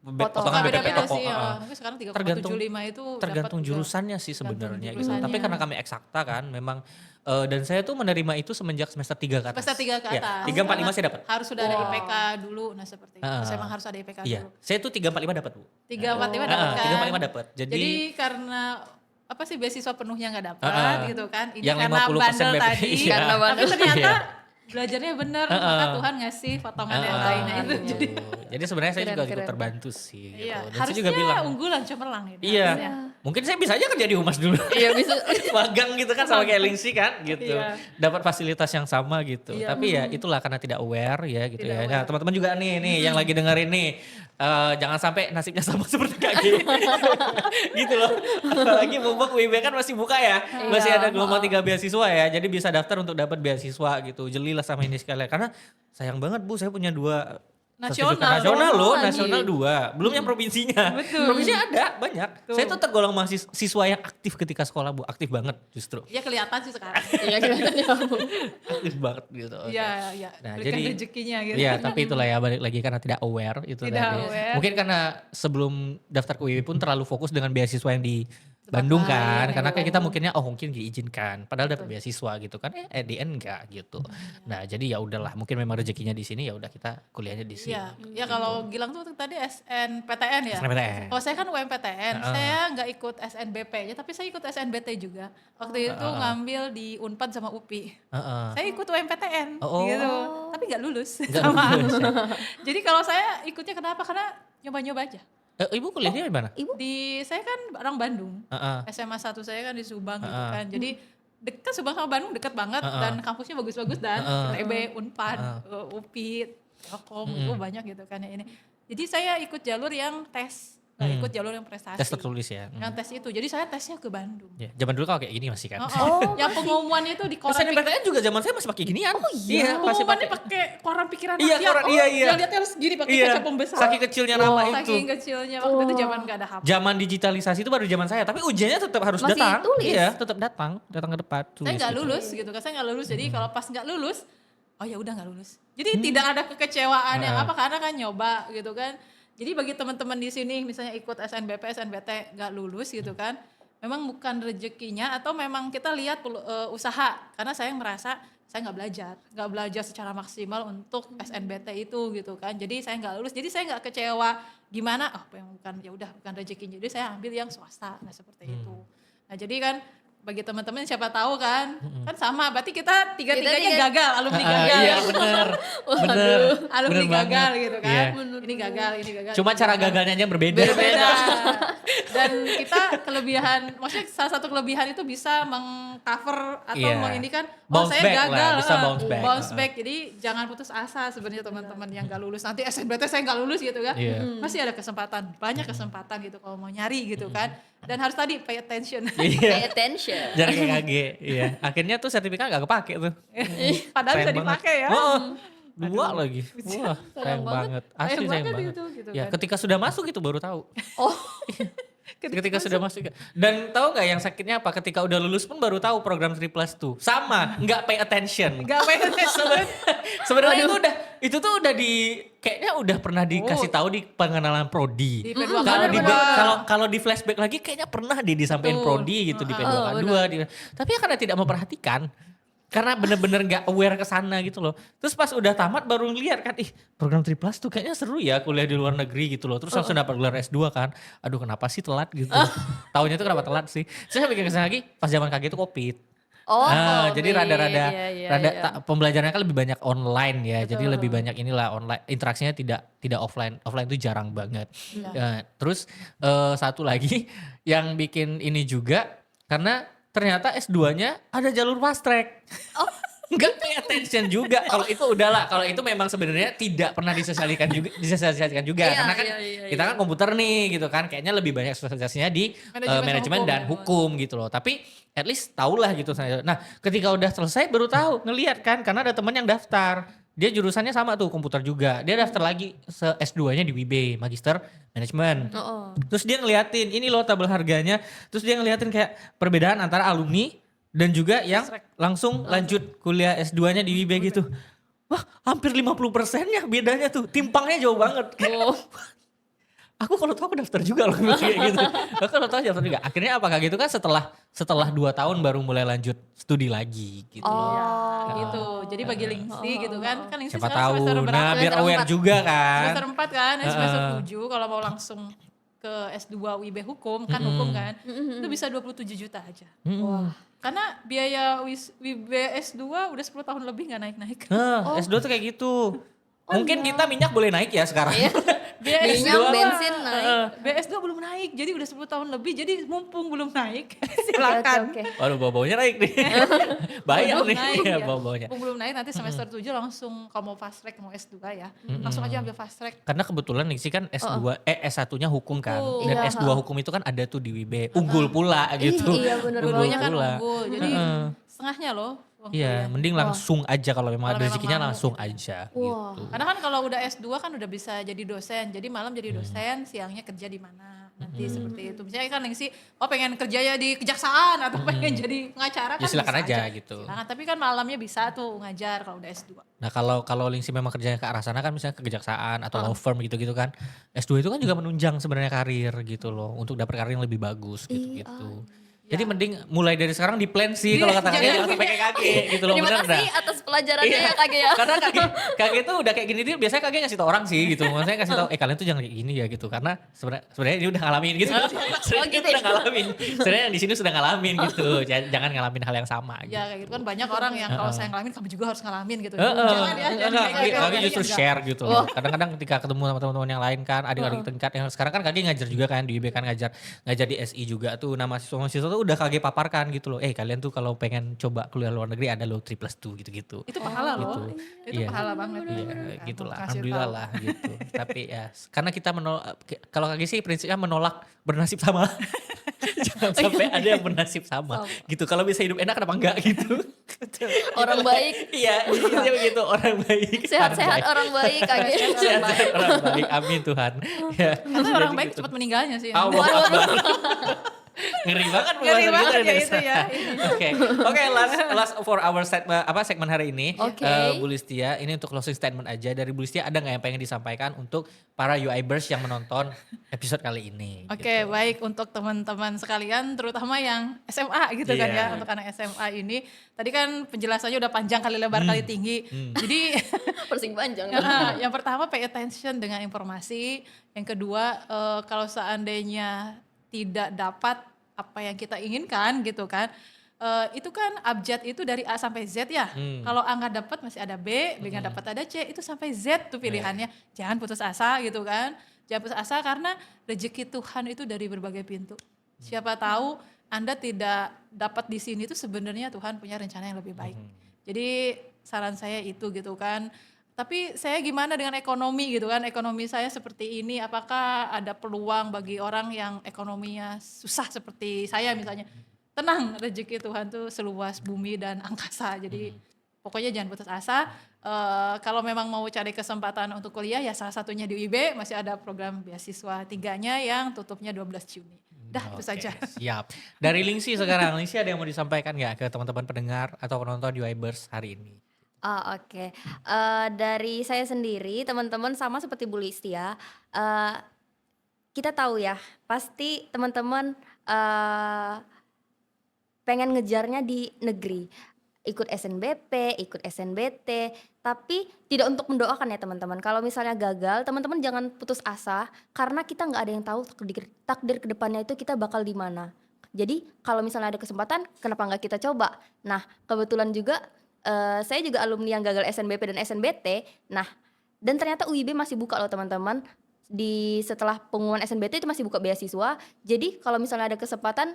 potongan BPP Beda-beda pokok. sih ya. Mungkin sekarang 3,75 itu Tergantung dapat jurusannya sih sebenarnya gitu. jurusannya. Tapi karena kami eksakta kan memang dan saya tuh menerima itu semenjak semester 3 ke atas. semester 3 ke Iya, atas. 3, 4, 5 saya dapat. Harus sudah ada IPK dulu. Nah seperti itu. Terus emang harus ada IPK Iya. dulu. Saya tuh 3, 4, 5 dapat, Bu. 3, 4, 5 dapat kan. 3, 4, 5 dapat. Jadi karena apa sih beasiswa penuhnya nggak dapat gitu kan. Ini yang karena 50% bandel BPP. tadi. Iya. Tapi ternyata Iya. belajarnya bener. Maka Tuhan ngasih potongan yang lainnya itu. Jadi Jadi sebenarnya saya juga ikut Keren. terbantu sih. Gitu. iya, Dan saya harusnya juga bilang, unggulan cemerlang ini. iya, harusnya. mungkin saya bisa aja kerja di humas dulu. Iya bisa. Magang gitu kan sama kayak Lingsi kan gitu. Iya. Dapat fasilitas yang sama gitu. Iya. Tapi ya itulah karena tidak aware ya gitu Tidak ya. aware. Nah teman-teman juga nih yang lagi dengerin nih. Jangan sampai nasibnya sama seperti KG. Gitu loh. Apalagi mumpung WIB kan masih buka ya. Masih ada gelombang 3 beasiswa ya. Jadi bisa daftar untuk dapat beasiswa gitu. Jelilah sama ini sekalian. Karena sayang banget Bu saya punya 2 Nasional. nasional loh, Anjir. nasional 2. Belum yang provinsinya. Provinsinya ada banyak. Saya tuh tergolong mahasiswa yang aktif ketika sekolah Bu, aktif banget justru. Ya kelihatan sih sekarang. Iya kelihatannya. Aktif banget gitu. Iya, iya. Nah, Berikan jadi- rezekinya gitu. Iya, tapi itulah ya balik lagi karena tidak aware itu Tidak tadi. aware. Mungkin karena sebelum daftar ke UIB pun terlalu fokus dengan beasiswa yang di Bandung kan, karena kayak kita mungkinnya mungkin diizinkan, padahal dapat beasiswa gitu kan, at the end enggak gitu. Nah jadi ya udahlah, mungkin memang rezekinya di sini ya udah kita kuliahnya di sini. Iya, ya kalau Gilang tuh tadi SNPTN ya. SNPTN. Kalau saya kan UMPTN, saya nggak ikut SNBP-nya, tapi saya ikut SNBT juga. Waktu itu ngambil di Unpad sama UPI. Heeh. Saya ikut UMPTN Oh. gitu, tapi nggak lulus. Nggak sama lulus, ya. Jadi kalau saya ikutnya kenapa? Karena nyoba-nyoba aja. Ibu kuliahnya di mana? Saya kan orang Bandung. Heeh. SMA 1 saya kan di Subang gitu Heeh. kan. Jadi dekat Subang sama Bandung dekat banget dan kampusnya bagus-bagus dan ITB, Unpad, UPI, Telkom itu banyak gitu kan ya ini. Jadi saya ikut jalur yang tes, nggak ikut jalur yang prestasi. Tes tertulis ya. Yang tes itu. Jadi saya tesnya ke Bandung. Ya, zaman dulu kalau kayak gini masih kan. Yang pengumuman itu di koran SNMPTN juga zaman saya masih pakai ginian. Oh iya, masih pengumumannya pakai. pakai koran pikiran Iya, rakyat. koran, iya. Yang lihatnya harus gini pakai Iya, kaca pembesar. saking kecilnya nama itu. Saking kecilnya waktu itu zaman nggak ada HP. Zaman digitalisasi itu baru zaman saya, tapi ujiannya tetap harus Masih datang. tulis? Iya, tetap datang ke depan tulis. Saya nggak gitu. lulus gitu kan, saya nggak lulus. Jadi kalau pas nggak lulus, oh ya udah nggak lulus. Jadi tidak ada kekecewaan yang apa karena kan nyoba gitu kan. Jadi bagi teman-teman di sini misalnya ikut SNBP, SNBT nggak lulus gitu kan, memang bukan rezekinya atau memang kita lihat usaha. Karena saya merasa saya nggak belajar secara maksimal untuk SNBT itu gitu kan. Jadi saya nggak lulus. Jadi saya nggak kecewa gimana. Oh yang bukan ya udah bukan rezekinya. Jadi saya ambil yang swasta. Nah seperti itu. Nah jadi kan bagi teman-teman siapa tahu kan sama berarti kita tiga-tiganya gagal, alumni gagal. Iya bener, bener. Alumni bener gagal banget. gitu kan. Iya. Ini gagal, ini gagal. Cuma ini cara gagal. gagalnya aja berbeda. Beda. Dan kita kelebihan, maksudnya salah satu kelebihan itu bisa mengcover atau Iya. mengindikan Bounce saya back lah, gagal. bisa bounce back. Bounce back. Jadi jangan putus asa sebenarnya teman-teman yang gak lulus. Nanti SNBT saya gak lulus gitu kan. Iya. Masih ada kesempatan, banyak kesempatan gitu kalau mau nyari gitu kan. Dan harus tadi pay attention. Iya. Pay attention. Jangan kayak KG. Iya. Akhirnya tuh sertifikat gak kepake tuh. Padahal Sayang bisa dipakai ya. Oh, dua lagi. Wah, sayang banget. Asli sayang banget. gitu Ya, kan. ketika sudah masuk itu baru tahu. Oh, ketika sudah masuk. Dan tahu nggak yang sakitnya apa? Ketika udah lulus pun baru tahu program 3+2 tuh. Sama, nggak pay attention. Nggak pengen Sebenarnya itu tuh udah kayaknya udah pernah dikasih tahu di pengenalan prodi. Di P2K Kalau di bener. kalau di flashback lagi kayaknya pernah disampaikan Betul. prodi gitu di P2K2. Tapi ya karena tidak memperhatikan. Karena bener-bener gak aware ke sana gitu loh. Terus pas udah tamat baru ngeliat kan, program 3+ tuh kayaknya seru ya kuliah di luar negeri gitu loh. Terus langsung dapat gelar S2 kan. Aduh kenapa sih telat gitu. Taunya tuh kenapa telat sih. Saya bikin kesana lagi pas zaman KG itu Covid. Jadi rada-rada pembelajarannya kan lebih banyak online ya. Jadi lebih banyak inilah online, interaksinya tidak offline. Offline itu jarang banget. Terus satu lagi yang bikin ini juga karena ternyata S2-nya ada jalur fast track. Enggak pay attention juga. Kalau itu udahlah, kalau itu memang sebenarnya tidak pernah disosialisasikan juga. Karena kan kita kan komputer nih gitu kan. Kayaknya lebih banyak sosialisasinya di manajemen dan hukum gitu loh. Tapi at least tahulah gitu. Nah, ketika udah selesai baru tahu, ngelihat kan karena ada teman yang daftar. Dia jurusannya sama tuh komputer juga. Dia daftar lagi S2-nya di WIB, Magister Manajemen. Terus dia ngeliatin ini loh tabel harganya. Terus dia ngeliatin kayak perbedaan antara alumni dan juga yang langsung lanjut kuliah S2-nya di WIB gitu. Wah, hampir 50%-nya bedanya tuh. Timpangnya jauh banget. Aku kalau tahu aku daftar juga loh kayak gitu. Aku kalau tahu daftar juga. Akhirnya apa kayak gitu kan setelah 2 tahun baru mulai lanjut studi lagi gitu loh. gitu. Jadi bagi Lingsi gitu kan. Kan Lingsi Siapa sekarang tahu. semester berapa? Nah, biar aware juga kan. Semester 4 kan, semester 7 kalau mau langsung ke S2 WIB hukum kan hukum kan. Itu bisa 27 juta aja. Wah. Karena biaya WIB S2 udah 10 tahun lebih nggak naik-naik. S2 tuh kayak gitu. Mungkin kita minyak boleh naik ya sekarang. BS2 Minyak, bensin naik. BS2 belum naik, jadi udah 10 tahun lebih, jadi mumpung belum naik, Oke, silakan. oke. Waduh bau-baunya naik nih. Bayar Belum nih naik, ya ya. bau-baunya. Mumpung belum naik, nanti semester 7 langsung kalau mau fast track, mau S2 ya, langsung aja ambil fast track. Karena kebetulan Nixi kan S1-nya hukum kan. Hukum. Dan Iya, S2 hukum itu kan ada tuh di WIB. Unggul pula gitu. Iya, bener Dua-duanya kan pula. unggul, jadi setengahnya loh. uang Iya, kuliah. mending langsung aja kalau memang Kalau ada memang rezekinya mau langsung gitu. aja Wah. gitu. Karena kan kalau udah S2 kan udah bisa jadi dosen, jadi malam jadi dosen, siangnya kerja di mana, nanti seperti itu. Misalnya kan yang sih, pengen kerja ya di kejaksaan atau pengen jadi pengacara kan Ya silakan bisa aja gitu. Silakan, tapi kan malamnya bisa tuh ngajar kalau udah S2. Nah kalau Lingsi memang kerjanya ke arah sana kan misalnya ke kejaksaan atau law firm gitu-gitu kan. S2 itu kan juga menunjang sebenarnya karir gitu loh. Untuk dapat karir yang lebih bagus gitu-gitu. Jadi mending mulai dari sekarang di plan sih kalau kata kakek jangan sampai kayak kakek gitu loh. Terima Bener kasih dah. atas pelajarannya Iya. ya kakek ya. Karena kakek tuh udah kayak gini tuh biasanya kakek ngasih tau orang sih gitu. Maksudnya kasih tau kalian tuh jangan kayak gini ya gitu. Karena sebenarnya dia udah ngalamin gitu. Sebenarnya gitu dia udah ngalamin. Sebenarnya yang di sini sudah ngalamin gitu. Jangan ngalamin hal yang sama gitu. Ya kayak gitu kan banyak orang yang kalau saya ngalamin kamu juga harus ngalamin gitu. Heeh. Jangan ya, jangan Enggak, kayak kaki gitu. justru share gitu loh. Kadang-kadang ketika ketemu sama teman-teman yang lain kan, adik-adik tingkat yang sekarang kan kaki ngajar juga kan di IB kan ngajar di SI juga tuh. Nah mahasiswa-mahasiswa tuh udah kaki paparkan gitu loh. Kalian tuh kalau pengen coba kuliah luar negeri ada loh 3+2 gitu-gitu. Itu pahala Gitu. loh. Itu Iya. pahala banget. Iya Kan, gitulah. kasih Alhamdulillah tahu. lah gitu. Tapi ya karena kita menolak, kalau kaki sih prinsipnya menolak bernasib sama. Jangan sampai ada yang bernasib sama. Gitu. Kalau bisa hidup enak kenapa enggak gitu. Orang baik, Iya, intinya begitu orang baik. sehat-sehat pandai. orang baik kakek. Sehat-sehat orang baik. Amin Tuhan. Ya. Karena orang Jadi baik gitu. cepat meninggalnya sih. Allah Akbar. Ngeri banget Ngeri pembahasan banget kita ya dari itu ya. Oke, last for our segmen hari ini. Oke. Bu Listia, ini untuk closing statement aja dari Bu Listia, ada nggak yang pengen disampaikan untuk para UIBers yang menonton episode kali ini? Oke, baik untuk teman-teman sekalian, terutama yang SMA gitu kan Iya. ya, untuk anak SMA ini. Tadi kan penjelasannya udah panjang kali lebar kali tinggi. Jadi Persing panjang. yang pertama pay attention dengan informasi. Yang kedua kalau seandainya tidak dapat apa yang kita inginkan gitu kan. Itu kan abjad itu dari A sampai Z ya. Kalau A nggak dapat masih ada B, B nggak dapat ada C, itu sampai Z tuh pilihannya. Jangan putus asa gitu kan. Jangan putus asa karena rezeki Tuhan itu dari berbagai pintu. Siapa tahu Anda tidak dapat di sini tuh sebenarnya Tuhan punya rencana yang lebih baik. Jadi saran saya itu gitu kan. Tapi saya gimana dengan ekonomi gitu kan, ekonomi saya seperti ini, apakah ada peluang bagi orang yang ekonominya susah seperti saya misalnya. Tenang, rezeki Tuhan tuh seluas bumi dan angkasa, jadi pokoknya jangan putus asa. Kalau memang mau cari kesempatan untuk kuliah ya salah satunya di UIB masih ada program beasiswa 3-nya yang tutupnya 12 Juni. Dah, itu Oke, saja. siap. Dari Lingsi sekarang, Lingsi ada yang mau disampaikan nggak ke teman-teman pendengar atau penonton Wibers hari ini? Oh, oke. Dari saya sendiri, teman-teman sama seperti Bu Listia, eh, kita tahu ya, pasti teman-teman pengen ngejarnya di negeri. Ikut SNBP, ikut SNBT, tapi tidak untuk mendoakan ya teman-teman. Kalau misalnya gagal, teman-teman jangan putus asa karena kita nggak ada yang tahu takdir kedepannya itu kita bakal di mana. Jadi kalau misalnya ada kesempatan, kenapa nggak kita coba? Nah, kebetulan juga saya juga alumni yang gagal SNBP dan SNBT. Nah, dan ternyata UIB masih buka loh teman-teman. Setelah pengumuman SNBT itu masih buka beasiswa. Jadi kalau misalnya ada kesempatan,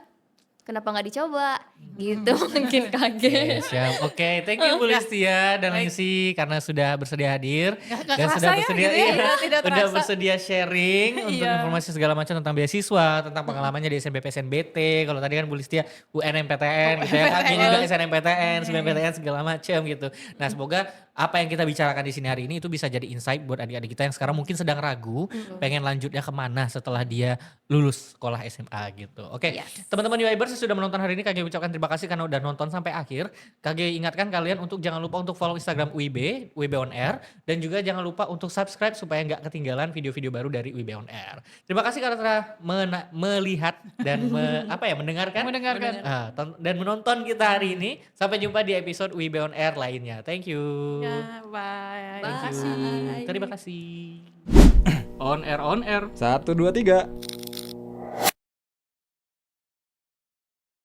kenapa nggak dicoba? Gitu mungkin kaget. Siap. Oke, thank you Bu Listia dan Lingsi karena sudah bersedia hadir Nggak dan kerasa sudah ya bersedia gitu ya, tidak udah terasa. bersedia sharing untuk Iya. informasi segala macam tentang beasiswa, tentang pengalamannya di SNBP SNBT. Kalau tadi kan Bu Listia UNMPTN gitu ya, kami juga SNMPTN, SBMPTN segala macam gitu. Nah, semoga apa yang kita bicarakan di sini hari ini itu bisa jadi insight buat adik-adik kita yang sekarang mungkin sedang ragu pengen lanjutnya kemana setelah dia lulus sekolah SMA gitu. Oke, Yes. teman-teman Wibers yang sudah menonton hari ini kami ucapkan terima kasih karena udah nonton sampai akhir. KG ingatkan kalian untuk jangan lupa untuk follow Instagram UIB, UIB On Air, dan juga jangan lupa untuk subscribe supaya nggak ketinggalan video-video baru dari UIB On Air. Terima kasih karena telah melihat dan mendengarkan, Mendengarkan. dan menonton kita hari ini. Sampai jumpa di episode UIB On Air lainnya. Thank you. Ya, bye. Thank you. Bye. Terima kasih. On air, on air. 1, 2, 3.